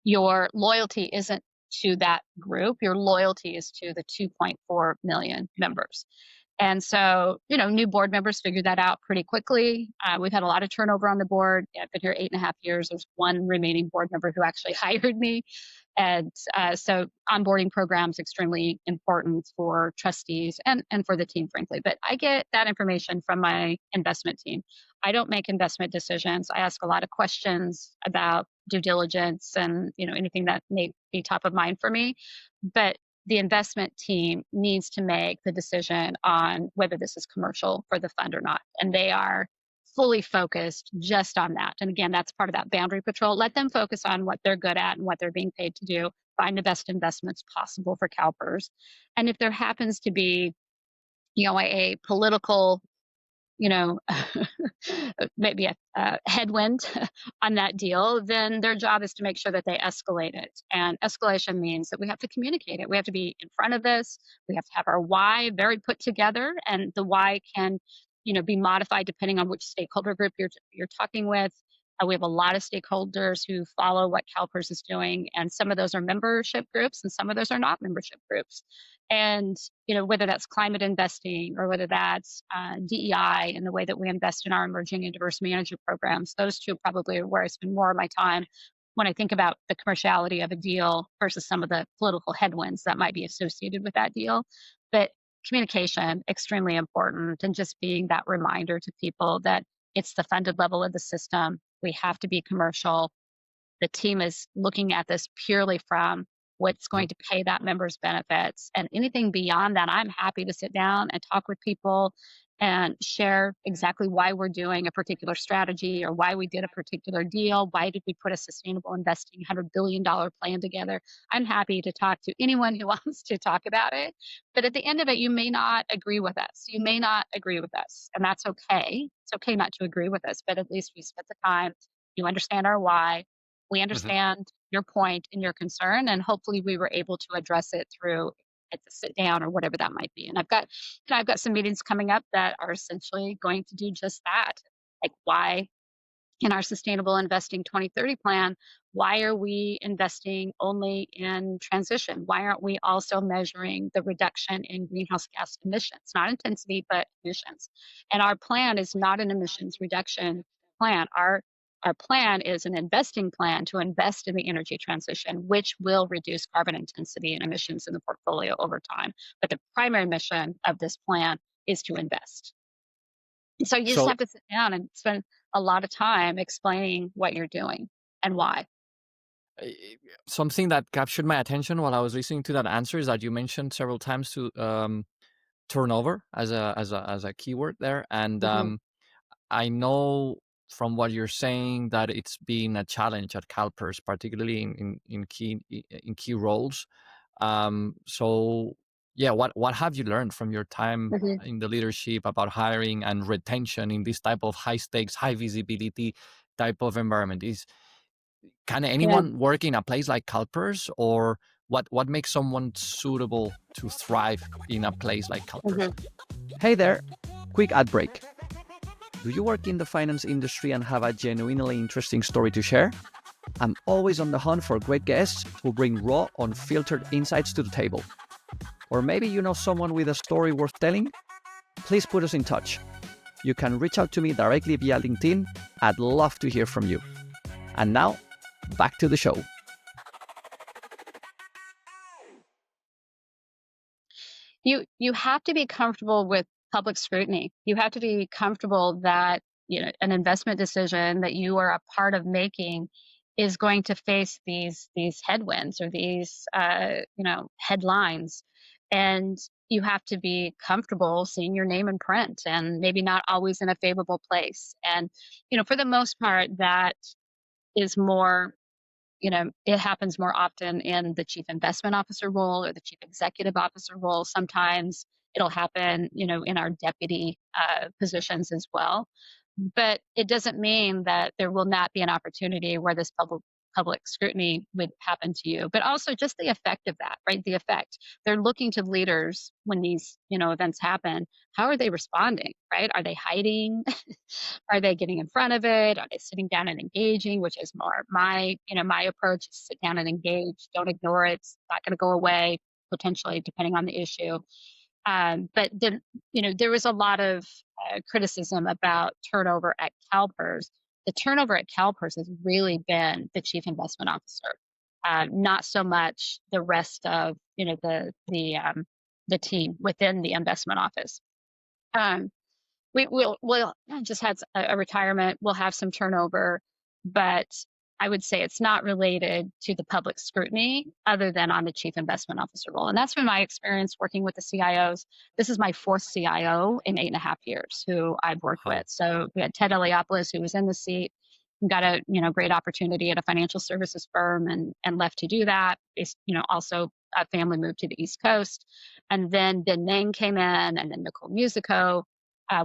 your loyalty isn't to that group. Your loyalty is to the 2.4 million members. And so, new board members figured that out pretty quickly. We've had a lot of turnover on the board. I've been here 8.5 years. There's one remaining board member who actually hired me. And so onboarding programs extremely important for trustees and for the team, frankly. But I get that information from my investment team. I don't make investment decisions. I ask a lot of questions about due diligence and anything that may be top of mind for me. But the investment team needs to make the decision on whether this is commercial for the fund or not. And they are fully focused just on that. And again, that's part of that boundary patrol. Let them focus on what they're good at and what they're being paid to do, find the best investments possible for CalPERS. And if there happens to be, a political, you know, maybe a headwind on that deal, then their job is to make sure that they escalate it. And escalation means that we have to communicate it. We have to be in front of this. We have to have our why very put together, and the why can, be modified depending on which stakeholder group you're talking with. We have a lot of stakeholders who follow what CalPERS is doing, and some of those are membership groups, and some of those are not membership groups. And whether that's climate investing or whether that's DEI and the way that we invest in our emerging and diverse manager programs, those two probably are where I spend more of my time when I think about the commerciality of a deal versus some of the political headwinds that might be associated with that deal. But communication, extremely important, and just being that reminder to people that it's the funded level of the system. We have to be commercial. The team is looking at this purely from what's going to pay that member's benefits. And anything beyond that, I'm happy to sit down and talk with people and share exactly why we're doing a particular strategy or why we did a particular deal. Why did we put a sustainable investing $100 billion plan together? I'm happy to talk to anyone who wants to talk about it. But at the end of it, you may not agree with us. You may not agree with us. And that's okay. It's okay not to agree with us, but at least we spent the time. You understand our why. We understand your point and your concern, and hopefully we were able to address it through at the sit down or whatever that might be. And I've got some meetings coming up that are essentially going to do just that. Like, why in our sustainable investing 2030 plan, why are we investing only in transition? Why aren't we also measuring the reduction in greenhouse gas emissions, not intensity, but emissions? And our plan is not an emissions reduction plan. Our plan is an investing plan to invest in the energy transition, which will reduce carbon intensity and emissions in the portfolio over time. But the primary mission of this plan is to invest. So you just So have to sit down and spend a lot of time explaining what you're doing and why. something that captured my attention while I was listening to that answer is that you mentioned several times to turnover as a keyword there, and Hmm. I know from what you're saying that it's been a challenge at CalPERS, particularly in key roles. So yeah, what have you learned from your time Hmm. in the leadership about hiring and retention in this type of high stakes, high visibility type of environment? Can Yeah. anyone work in a place like CalPERS, or what makes someone suitable to thrive in a place like CalPERS? Hmm. Hey there, quick ad break. Do you work in the finance industry and have a genuinely interesting story to share? I'm always on the hunt for great guests who bring raw, unfiltered insights to the table. Or maybe you know someone with a story worth telling? Please put us in touch. You can reach out to me directly via LinkedIn. I'd love to hear from you. And now, back to the show. You have to be comfortable with public scrutiny. You have to be comfortable that an investment decision that you are a part of making is going to face these headwinds or these headlines, and you have to be comfortable seeing your name in print, and maybe not always in a favorable place. And for the most part, that is more it happens more often in the chief investment officer role or the chief executive officer role. Sometimes it'll happen, in our deputy positions as well. But it doesn't mean that there will not be an opportunity where this public scrutiny would happen to you, but also just the effect of that, right? The effect. They're looking to leaders when these, events happen. How are they responding, right? Are they hiding? Are they getting in front of it? Are they sitting down and engaging, which is more my approach is sit down and engage. Don't ignore it. It's not going to go away, potentially, depending on the issue. But then, there was a lot of criticism about turnover at CalPERS. The turnover at CalPERS has really been the chief investment officer, not so much the rest of, the team within the investment office. Um, we'll just had a retirement. We'll have some turnover, but I would say it's not related to the public scrutiny other than on the chief investment officer role. And that's been my experience working with the CIOs. This is my fourth CIO in 8.5 years who I've worked with. Wow. So we had Ted Eliopoulos, who was in the seat, got a great opportunity at a financial services firm and left to do that. Also a family moved to the East Coast, and then Ben Meng came in, and then Nicole Musico,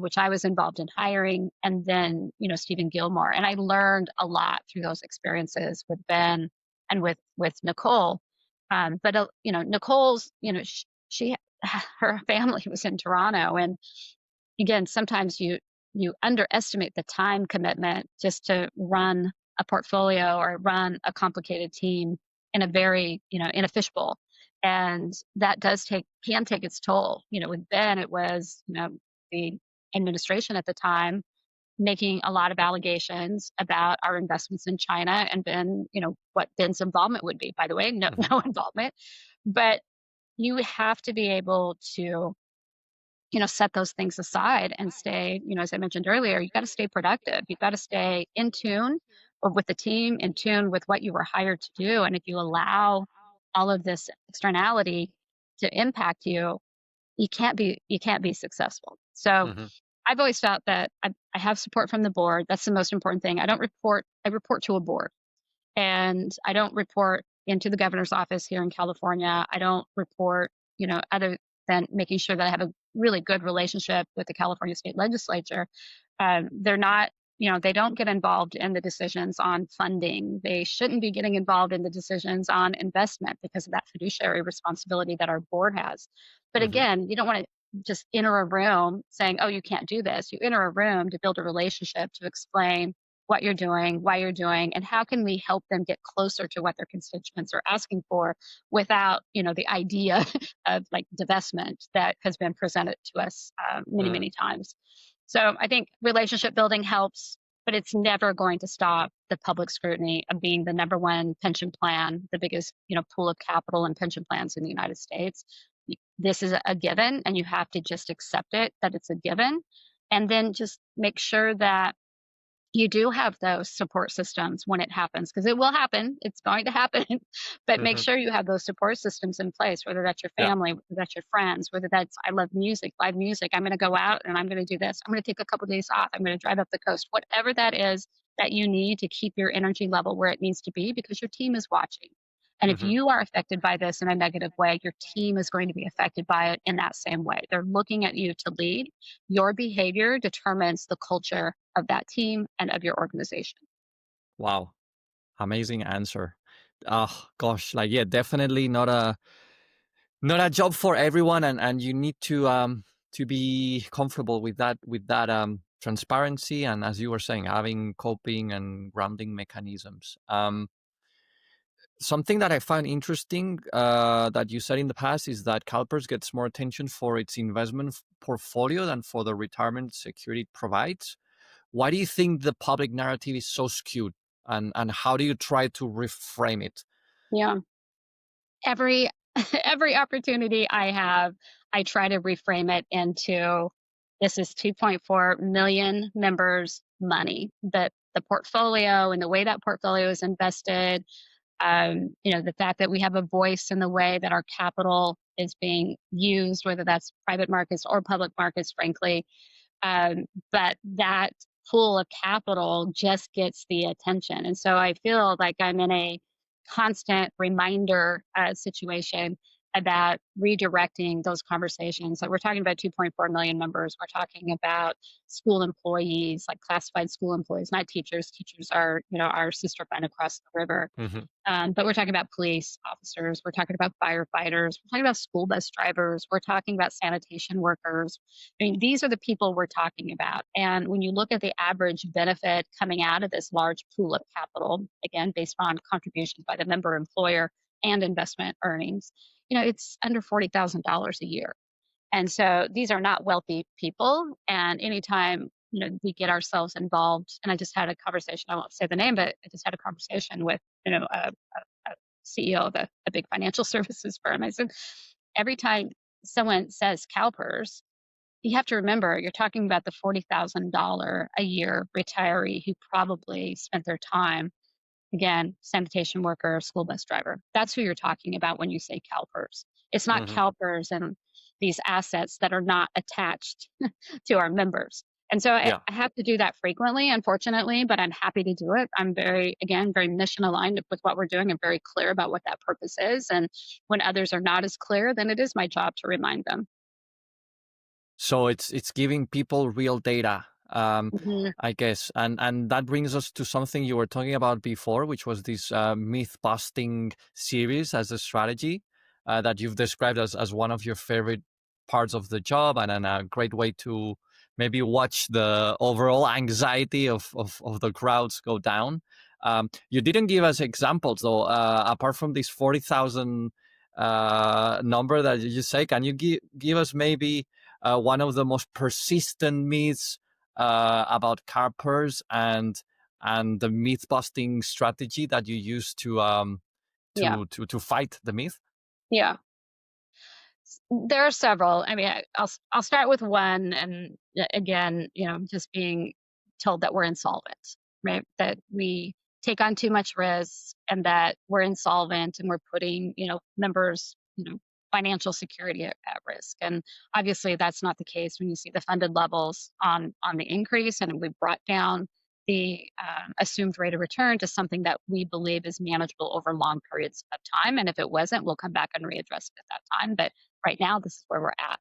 which I was involved in hiring, and then Stephen Gilmore. And I learned a lot through those experiences with Ben and with Nicole. But Nicole's, she her family was in Toronto, and again, sometimes you underestimate the time commitment just to run a portfolio or run a complicated team in a very in a fishbowl, and that can take its toll. With Ben, it was the administration at the time making a lot of allegations about our investments in China, and Ben, what Ben's involvement would be. By the way, no, Hmm. no involvement, but you have to be able to set those things aside and stay, as I mentioned earlier, you got to stay productive. You've got to stay in tune with the team, in tune with what you were hired to do. And if you allow all of this externality to impact you, you can't be successful. So Hmm. I've always felt that I have support from the board. That's the most important thing. I report to a board, and I don't report into the governor's office here in California. I don't report, other than making sure that I have a really good relationship with the California state legislature. They're not, they don't get involved in the decisions on funding. They shouldn't be getting involved in the decisions on investment because of that fiduciary responsibility that our board has. But Hmm. again, you don't want to just enter a room saying, oh, you can't do this. You enter a room to build a relationship, to explain what you're doing, why you're doing, and how can we help them get closer to what their constituents are asking for without, the idea of like divestment that has been presented to us many, Mm. many times. So I think relationship building helps, but it's never going to stop the public scrutiny of being the number one pension plan, the biggest, pool of capital and pension plans in the United States. This is a given, and you have to just accept it that it's a given, and then just make sure that you do have those support systems when it happens, because it will happen. It's going to happen. But make Hmm. sure you have those support systems in place, whether that's your Yeah. family, whether that's your friends, whether that's I love music, live music. I'm going to go out and I'm going to do this. I'm going to take a couple of days off. I'm going to drive up the coast. Whatever that is that you need to keep your energy level where it needs to be, because your team is watching. And if Hmm. you are affected by this in a negative way, your team is going to be affected by it in that same way. They're looking at you to lead. Your behavior determines the culture of that team and of your organization. Wow. Amazing answer. Oh gosh, like yeah, definitely not a job for everyone, and you need to be comfortable with that transparency, and as you were saying, having coping and grounding mechanisms. Something that I find interesting that you said in the past is that CalPERS gets more attention for its investment portfolio than for the retirement security it provides. Why do you think the public narrative is so skewed, and how do you try to reframe it? Yeah. Every every opportunity I have, I try to reframe it into this is 2.4 million members' money. The portfolio and the way that portfolio is invested, the fact that we have a voice in the way that our capital is being used, whether that's private markets or public markets, frankly. Um, but that pool of capital just gets the attention. And so I feel like I'm in a constant reminder situation about redirecting those conversations. So we're talking about 2.4 million members. We're talking about school employees, like classified school employees, not teachers. Teachers are, our sister friend across the river. Hmm. But we're talking about police officers, we're talking about firefighters, we're talking about school bus drivers, we're talking about sanitation workers. I mean, these are the people we're talking about. And when you look at the average benefit coming out of this large pool of capital, again, based on contributions by the member employer and investment earnings, it's under $40,000 a year. And so these are not wealthy people. And anytime, we get ourselves involved, and I just had a conversation, I won't say the name, but I just had a conversation with, a CEO of a big financial services firm. I said, every time someone says CalPERS, you have to remember you're talking about the $40,000 a year retiree who probably spent their time again, sanitation worker, school bus driver. That's who you're talking about when you say CalPERS. It's not Hmm. CalPERS and these assets that are not attached to our members. And so Yeah. I have to do that frequently, unfortunately, but I'm happy to do it. I'm very, again, very mission aligned with what we're doing and very clear about what that purpose is. And when others are not as clear, then it is my job to remind them. So it's giving people real data, Mhm. I guess, and that brings us to something you were talking about before, which was this myth busting series as a strategy that you've described as one of your favorite parts of the job, and a great way to maybe watch the overall anxiety of the crowds go down. You didn't give us examples though, apart from this 40,000 number that you just say. Can you give us maybe one of the most persistent myths about CalPERS and the myth busting strategy that you use Yeah. to fight the myth? Yeah. There are several. I mean, I'll start with one, and again, just being told that we're insolvent, right? That we take on too much risk, and that we're insolvent, and we're putting members financial security at risk. And obviously, that's not the case when you see the funded levels on the increase, and we brought down the assumed rate of return to something that we believe is manageable over long periods of time. And if it wasn't, we'll come back and readdress it at that time. But right now, this is where we're at.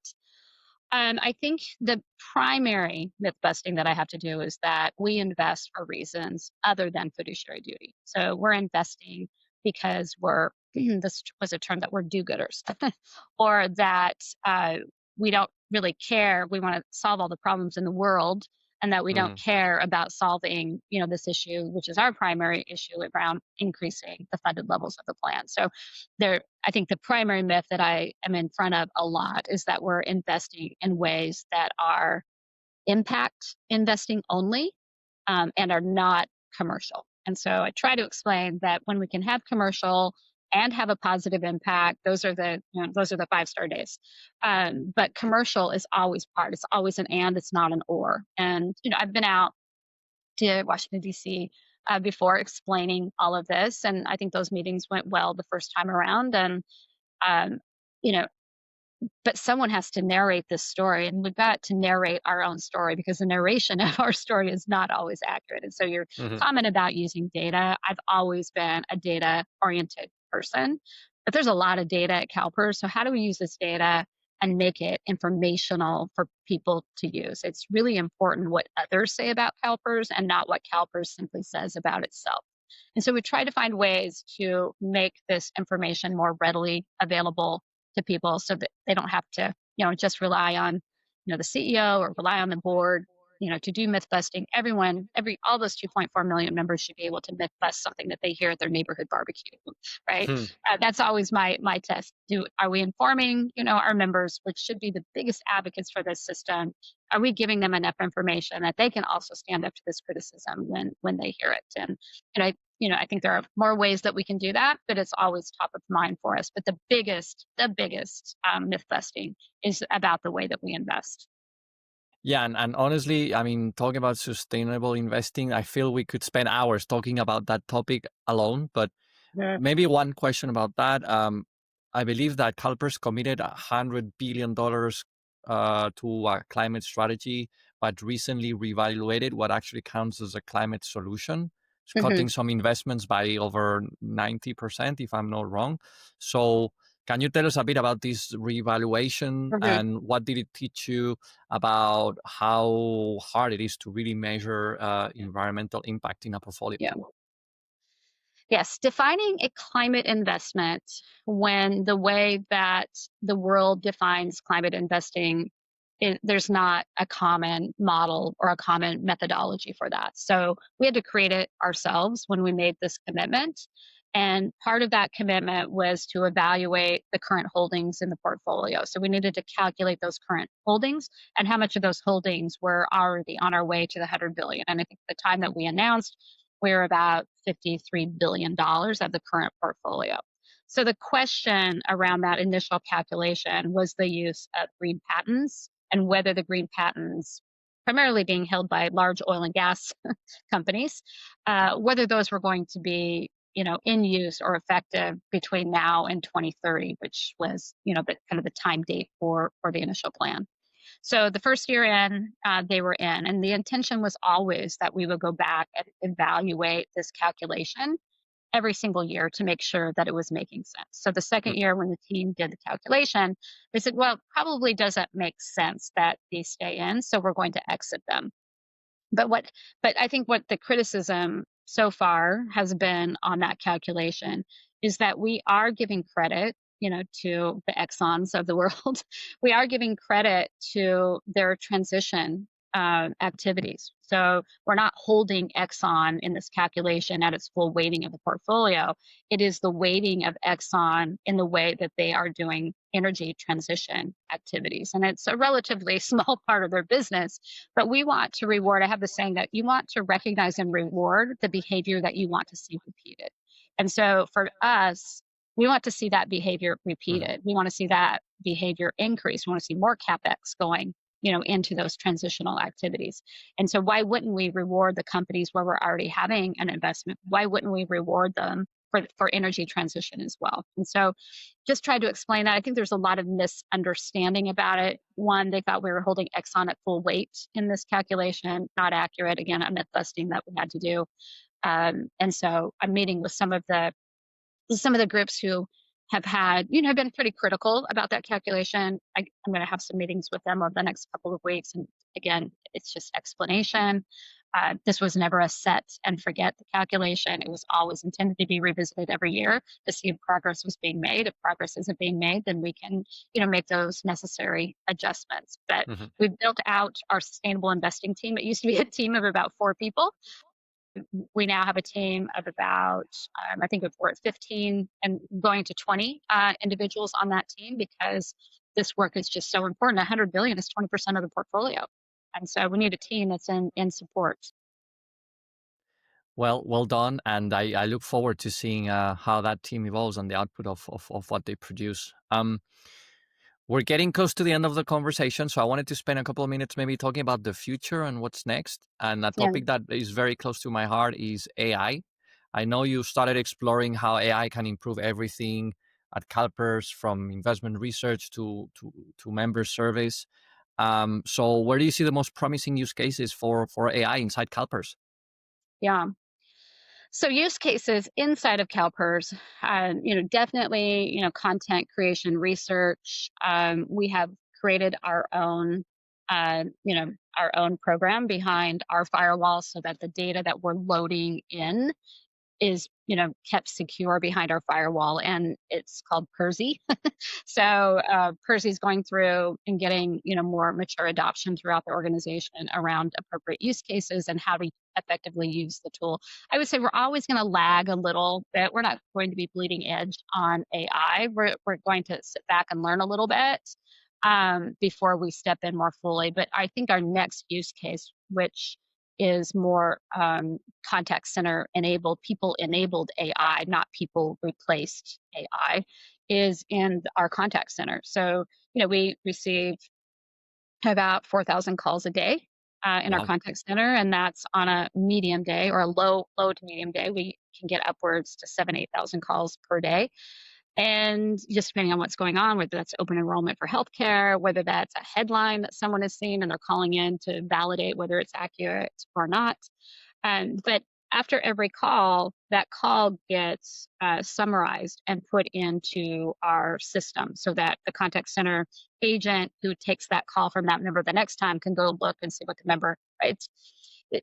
I think the primary myth busting that I have to do is that we invest for reasons other than fiduciary duty. So we're investing because we're, this was a term that we're do gooders, or that we don't really care. We want to solve all the problems in the world, and that we don't Hmm. care about solving, this issue, which is our primary issue around increasing the funded levels of the plan. So I think the primary myth that I am in front of a lot is that we're investing in ways that are impact investing only, and are not commercial. And so I try to explain that when we can have commercial and have a positive impact, those are the 5-star days. But commercial is always part. It's always an and. It's not an or. And I've been out to Washington D.C. Before explaining all of this, and I think those meetings went well the first time around. And um, you know, but someone has to narrate this story, and we've got to narrate our own story because the narration of our story is not always accurate. And so your Hmm. comment about using data, I've always been a data oriented person, but there's a lot of data at CalPERS. So how do we use this data and make it informational for people to use? It's really important what others say about CalPERS and not what CalPERS simply says about itself. And so we try to find ways to make this information more readily available to people so that they don't have to, just rely on, the CEO or rely on the board, to do myth busting. All those 2.4 million members should be able to myth bust something that they hear at their neighborhood barbecue, right? Hmm. That's always my test. Are we informing, our members, which should be the biggest advocates for this system? Are we giving them enough information that they can also stand up to this criticism when they hear it? And I think there are more ways that we can do that, but it's always top of mind for us. But the biggest myth busting is about the way that we invest. Yeah, and honestly, I mean, talking about sustainable investing, I feel we could spend hours talking about that topic alone. But Yeah. maybe one question about that. I believe that CalPERS committed $100 billion to a climate strategy, but recently reevaluated what actually counts as a climate solution, Hmm. cutting some investments by over 90%, if I'm not wrong. So, can you tell us a bit about this reevaluation Hmm. and what did it teach you about how hard it is to really measure environmental impact in a portfolio? Yeah. Yes, defining a climate investment when the way that the world defines climate investing, there's not a common model or a common methodology for that. So we had to create it ourselves when we made this commitment. And part of that commitment was to evaluate the current holdings in the portfolio. So we needed to calculate those current holdings and how much of those holdings were already on our way to the 100 billion. And I think the time that we announced, we're about $53 billion of the current portfolio. So the question around that initial calculation was the use of green patents and whether the green patents primarily being held by large oil and gas companies, whether those were going to be, in use or effective between now and 2030, which was, the kind of the time date for the initial plan. So the first year in, they were in, and the intention was always that we would go back and evaluate this calculation every single year to make sure that it was making sense. So the second year, when the team did the calculation, they said, well, it probably doesn't make sense that these stay in, so we're going to exit them. But I think what the criticism so far has been on that calculation is that we are giving credit, to the Exxons of the world. We are giving credit to their transition activities. So we're not holding Exxon in this calculation at its full weighting of the portfolio. It is the weighting of Exxon in the way that they are doing energy transition activities. And it's a relatively small part of their business, but we want to reward. I have the saying that you want to recognize and reward the behavior that you want to see repeated. And so for us, we want to see that behavior Mhm. repeated. We want to see that behavior increase. We want to see more CapEx going, into those transitional activities. And so why wouldn't we reward the companies where we're already having an investment? Why wouldn't we reward them for energy transition as well? And so just tried to explain that. I think there's a lot of misunderstanding about it. One, they thought we were holding Exxon at full weight in this calculation. Not accurate. Again, a myth busting that we had to do. And so I'm meeting with some of the groups who have had, have been pretty critical about that calculation. I'm going to have some meetings with them over the next couple of weeks. And again, it's just explanation. This was never a set and forget the calculation. It was always intended to be revisited every year to see if progress was being made. If progress isn't being made, then we can, make those necessary adjustments. But Mhm. we've built out our sustainable investing team. It used to be a team of about 4 people. We now have a team of about, I think we're at 15 and going to 20 individuals on that team because this work is just so important. 100 billion is 20% of the portfolio. And so we need a team that's in support. Well done, and I look forward to seeing how that team evolves and the output of what they produce. We're getting close to the end of the conversation, so I wanted to spend a couple of minutes maybe talking about the future and what's next. And a Yeah. topic that is very close to my heart is AI. I know you started exploring how AI can improve everything at CalPERS, from investment research to member surveys. So where do you see the most promising use cases for AI inside CalPERS? Yeah. So use cases inside of CalPERS, definitely, content creation research. We have created our own program behind our firewall so that the data that we're loading in is, kept secure behind our firewall, and it's called Percy. So Percy is going through and getting, more mature adoption throughout the organization around appropriate use cases and how to effectively use the tool. I would say we're always going to lag a little bit. We're not going to be bleeding edge on AI. We're going to sit back and learn a little bit before we step in more fully. But I think our next use case, which is more contact center enabled, people enabled AI, not people replaced AI, is in our contact center. So, we receive about 4,000 calls a day in our Wow. contact center, and that's on a medium day or a low to medium day. We can get upwards to 8,000 calls per day. And just depending on what's going on, whether that's open enrollment for healthcare, whether that's a headline that someone has seen and they're calling in to validate whether it's accurate or not. But after every call, that call gets summarized and put into our system so that the contact center agent who takes that call from that member the next time can go look and see what the member, right?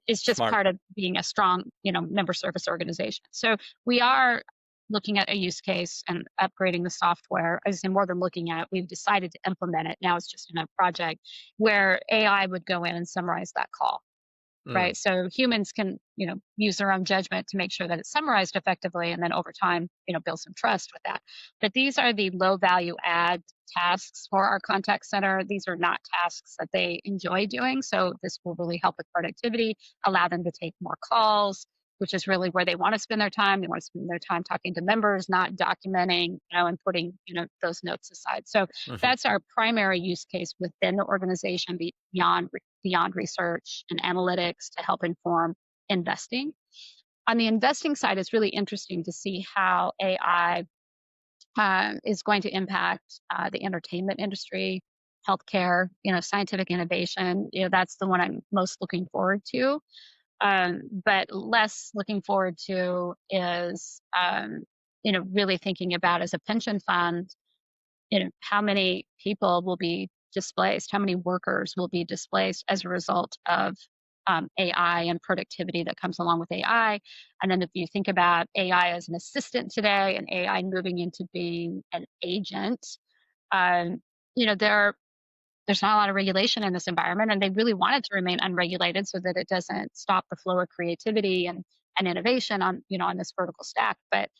It's just Smart. part of being a strong, member service organization. So we are looking at a use case and upgrading the software. As I say, more than looking at it, we've decided to implement it. Now it's just in a project where AI would go in and summarize that call, Mm. right? So humans can, use their own judgment to make sure that it's summarized effectively, and then over time, build some trust with that. But these are the low value add tasks for our contact center. These are not tasks that they enjoy doing. So this will really help with productivity, allow them to take more calls, which is really where they want to spend their time. They want to spend their time talking to members, not documenting, and putting, those notes aside. So Mhm. that's our primary use case within the organization beyond research and analytics to help inform investing. On the investing side, it's really interesting to see how AI is going to impact the entertainment industry, healthcare, scientific innovation. That's the one I'm most looking forward to. But less looking forward to is, really thinking about as a pension fund, how many people will be displaced, how many workers will be displaced as a result of AI and productivity that comes along with AI. And then if you think about AI as an assistant today and AI moving into being an agent, um, you know, there there's not a lot of regulation in this environment, and they really want it to remain unregulated so that it doesn't stop the flow of creativity and innovation on this vertical stack. But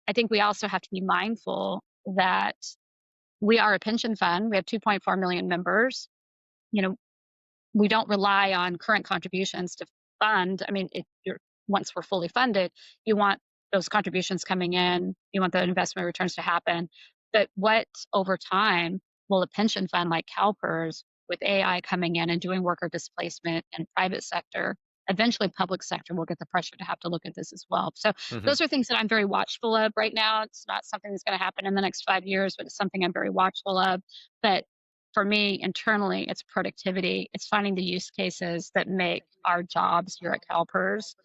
I think we also have to be mindful that we are a pension fund. We have 2.4 million members. You know, we don't rely on current contributions to fund. I mean, once we're fully funded, you want those contributions coming in, you want the investment returns to happen. But what over time will a pension fund like CalPERS, with AI coming in and doing worker displacement and private sector, eventually public sector will get the pressure to have to look at this as well. So Mhm. those are things that I'm very watchful of right now. It's not something that's going to happen in the next 5 years, but it's something I'm very watchful of. But for me internally, it's productivity. It's finding the use cases that make our jobs here at CalPERS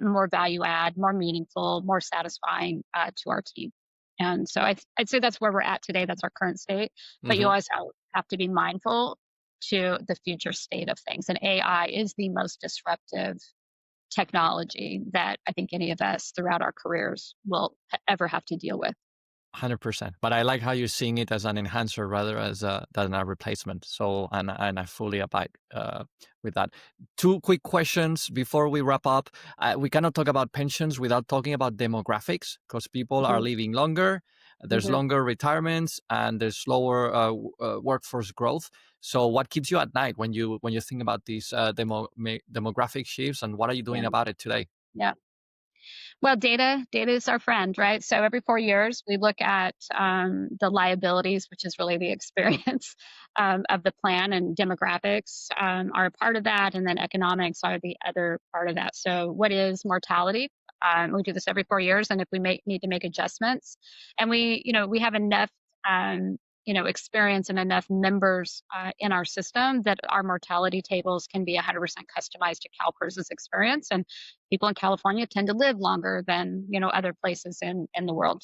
more value add, more meaningful, more satisfying to our team. And so I'd say that's where we're at today. That's our current state. But you Mhm. always have to be mindful to the future state of things. And AI is the most disruptive technology that I think any of us throughout our careers will ever have to deal with. 100%. But I like how you're seeing it as an enhancer rather as than a replacement. So, and I fully abide with that. Two quick questions before we wrap up. We cannot talk about pensions without talking about demographics because people are Mhm, living longer. There's mhm, longer retirements and there's slower workforce growth. So, what keeps you at night when you think about these demographic shifts, and what are you doing yeah, about it today? yeah. Well, data is our friend, right? So every 4 years, we look at the liabilities, which is really the experience of the plan, and demographics are a part of that, and then economics are the other part of that. So, what is mortality? We do this every 4 years, and if we need to make adjustments, and we have enough. Um, experience and enough members in our system that our mortality tables can be 100% customized to CalPERS's experience, and people in California tend to live longer than other places in the world,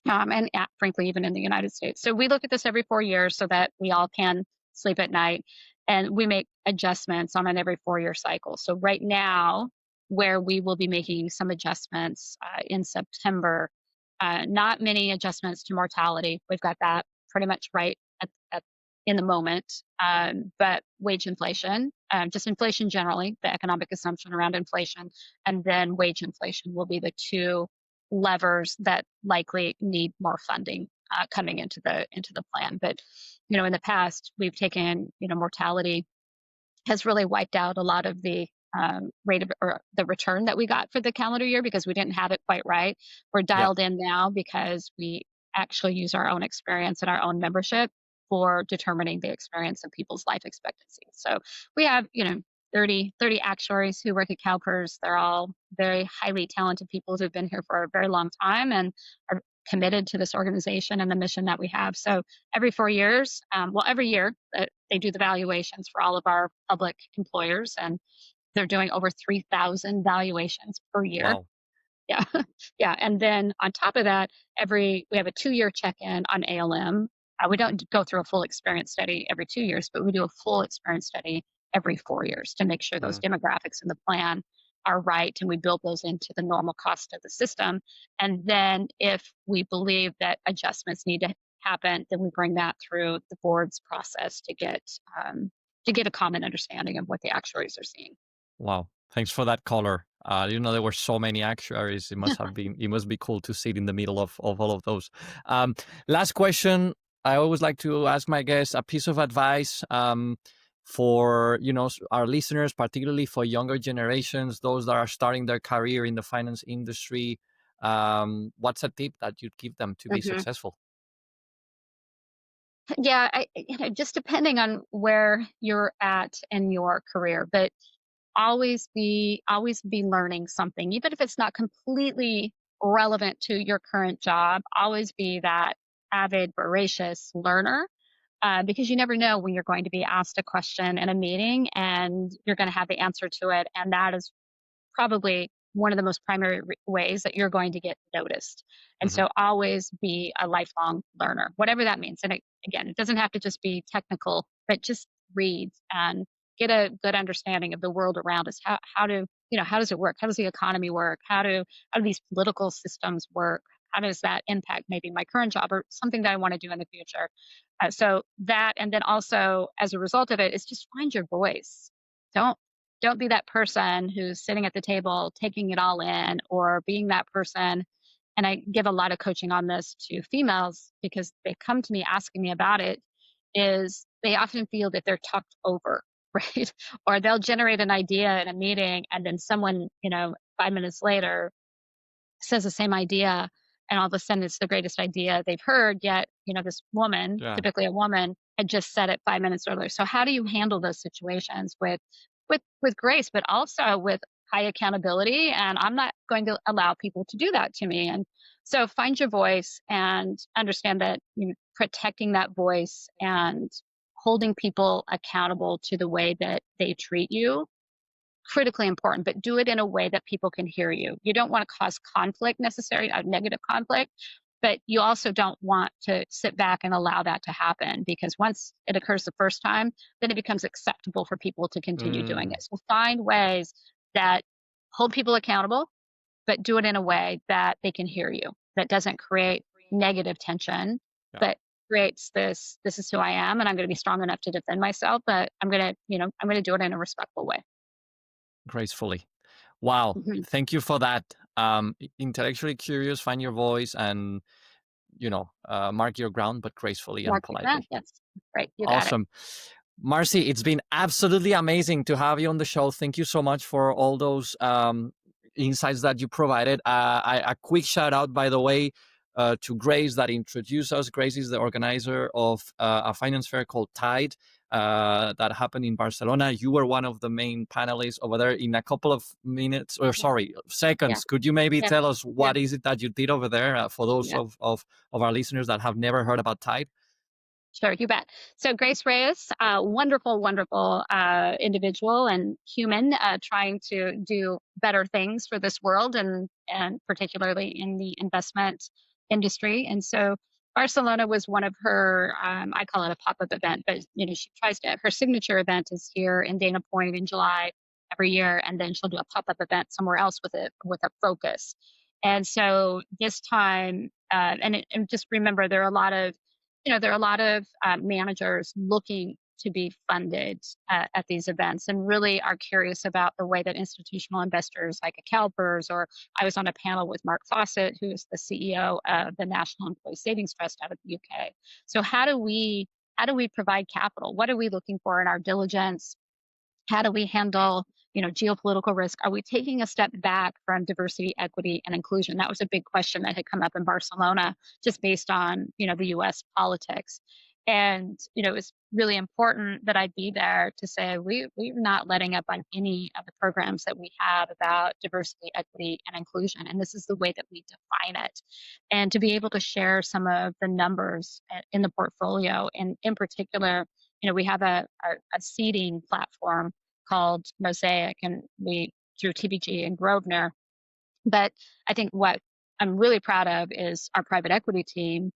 and frankly, even in the United States. So we look at this every 4 years so that we all can sleep at night, and we make adjustments on an every 4 year cycle. So right now, where we will be making some adjustments in September, not many adjustments to mortality. We've got that pretty much right in the moment, but wage inflation, just inflation generally, the economic assumption around inflation, and then wage inflation will be the two levers that likely need more funding coming into the plan. But in the past, we've taken mortality has really wiped out a lot of the rate of or the return that we got for the calendar year because we didn't have it quite right. We're Yeah. dialed in now because we actually use our own experience and our own membership for determining the experience of people's life expectancy. So we have, 30 actuaries who work at CalPERS. They're all very highly talented people who've been here for a very long time and are committed to this organization and the mission that we have. So every 4 years, every year, they do the valuations for all of our public employers, and they're doing over 3,000 valuations per year. Wow. Yeah. Yeah. And then on top of that, we have a 2 year check in on ALM. We don't go through a full experience study every 2 years, but we do a full experience study every 4 years to make sure those Mm. demographics in the plan are right. And we build those into the normal cost of the system. And then if we believe that adjustments need to happen, then we bring that through the board's process to get a common understanding of what the actuaries are seeing. Wow. Thanks for that color. There were so many actuaries. It must be cool to sit in the middle of all of those. Um, Last question. I always like to ask my guests a piece of advice for our listeners, particularly for younger generations, those that are starting their career in the finance industry? What's a tip that you'd give them to be Mhm. successful? Yeah, just depending on where you're at in your career, but always be learning something, even if it's not completely relevant to your current job. Always be that avid, voracious learner, because you never know when you're going to be asked a question in a meeting and you're going to have the answer to it, and that is probably one of the most primary ways that you're going to get noticed. And Hmm. so always be a lifelong learner, whatever that means. And again, it doesn't have to just be technical, but just read and get a good understanding of the world around us. How does it work? How does the economy work? How do these political systems work? How does that impact maybe my current job or something that I want to do in the future? So that, and then also as a result of it, is just find your voice. Don't don't be that person who's sitting at the table taking it all in, or being that person. And I give a lot of coaching on this to females because they come to me asking me about it. Is they often feel that they're talked over, right? Or they'll generate an idea in a meeting, and then someone, 5 minutes later says the same idea, and all of a sudden it's the greatest idea they've heard. Yet, this woman, Yeah. typically a woman, had just said it 5 minutes earlier. So how do you handle those situations with grace, but also with high accountability? And I'm not going to allow people to do that to me. And so find your voice and understand that, protecting that voice and holding people accountable to the way that they treat you, critically important, but do it in a way that people can hear you. You don't want to cause conflict necessarily, a negative conflict, but you also don't want to sit back and allow that to happen, because once it occurs the first time, then it becomes acceptable for people to continue doing Mm, it. So find ways that hold people accountable, but do it in a way that they can hear you, that doesn't create negative tension, yeah, but creates this is who I am, and I'm going to be strong enough to defend myself, but I'm going to do it in a respectful way. gracefully. Wow. Mhm. Thank you for that. Intellectually curious, find your voice, and mark your ground, but gracefully and Mark your ground. politely. Yes. Right. You got it. Awesome. Marcie, it's been absolutely amazing to have you on the show. Thank you so much for all those insights that you provided. A quick shout out, by the way, to Grace that introduced us. Grace is the organizer of a finance fair called Tide that happened in Barcelona. You were one of the main panelists over there. In a couple of minutes, or Yeah. sorry, Yeah. seconds, could you maybe Yeah. tell us Yeah. what is it that you did over there for those Yeah. of our listeners that have never heard about Tide? Sure, you bet. So Grace Reyes, wonderful, wonderful individual and human, trying to do better things for this world, and particularly in the investment industry. And so Barcelona was one of her, I call it a pop-up event, but she tries to. Her signature event is here in Dana Point in July every year, and then she'll do a pop-up event somewhere else with a focus. And so this time, and just remember, there are a lot of managers looking to be funded at these events, and really are curious about the way that institutional investors like a CalPERS, or I was on a panel with Mark Fawcett, who is the CEO of the National Employee Savings Trust out of the UK. So how do we provide capital? What are we looking for in our diligence? How do we handle, geopolitical risk? Are we taking a step back from diversity, equity, and inclusion? That was a big question that had come up in Barcelona, just based on, the U.S. politics. And, it was really important that I be there to say we're not letting up on any of the programs that we have about diversity, equity, and inclusion. And this is the way that we define it. And to be able to share some of the numbers in the portfolio, and in particular, we have a seeding platform called Mosaic, and we through TBG and Grosvenor. But I think what I'm really proud of is our private equity team,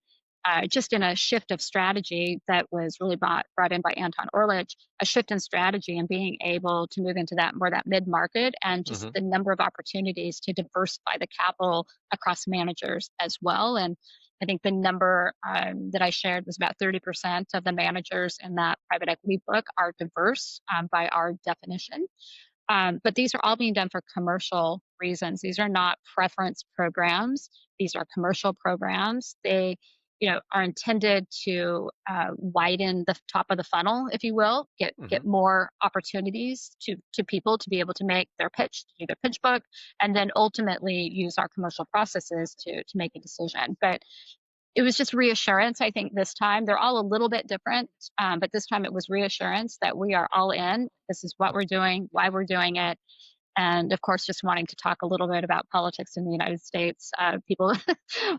just in a shift of strategy that was really brought in by Anton Orlich, a shift in strategy and being able to move into that mid market, and just Hmm. the number of opportunities to diversify the capital across managers as well. And I think the number that I shared was about 30% of the managers in that private equity book are diverse, by our definition. But these are all being done for commercial reasons. These are not preference programs. These are commercial programs. are intended to widen the top of the funnel, if you will, get more opportunities to people to be able to make their pitch, to do their pitch book, and then ultimately use our commercial processes to make a decision. But it was just reassurance. I think this time they're all a little bit different, but this time it was reassurance that we are all in. This is what we're doing, why we're doing it, and of course, just wanting to talk a little bit about politics in the United States. People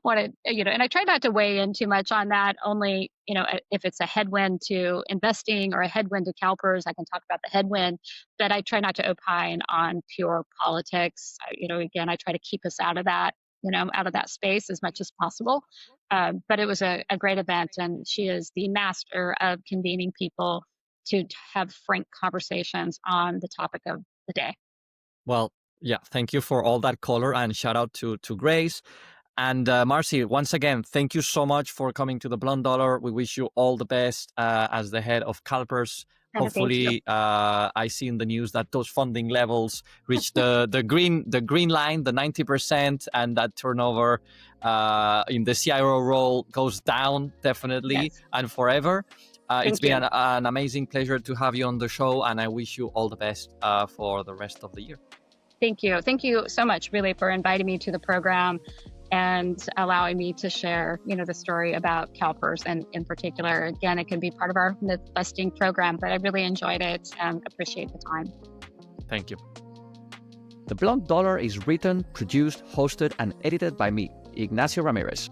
wanted, and I try not to weigh in too much on that. Only, if it's a headwind to investing or a headwind to CalPERS, I can talk about the headwind. But I try not to opine on pure politics. Again, I try to keep us out of that, out of that space as much as possible. But it was a great event, and she is the master of convening people to have frank conversations on the topic of the day. Well, yeah, thank you for all that color, and shout out to Grace. And Marcie, once again, thank you so much for coming to the Blunt Dollar. We wish you all the best as the head of CalPERS. Hopefully, I see in the news that those funding levels reach the green line, the 90%, and that turnover in the CIO role goes down definitely and forever. It's been an amazing pleasure to have you on the show, and I wish you all the best for the rest of the year. Thank you. Thank you so much, really, for inviting me to the program and allowing me to share, the story about CalPERS. And in particular, again, it can be part of our myth busting program, but I really enjoyed it and appreciate the time. Thank you. The Blunt Dollar is written, produced, hosted, and edited by me, Ignacio Ramirez.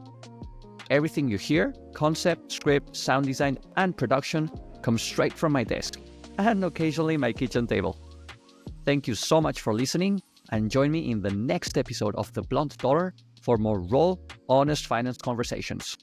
Everything you hear, concept, script, sound design, and production comes straight from my desk, and occasionally my kitchen table. Thank you so much for listening, and join me in the next episode of The Blunt Dollar for more raw, honest finance conversations.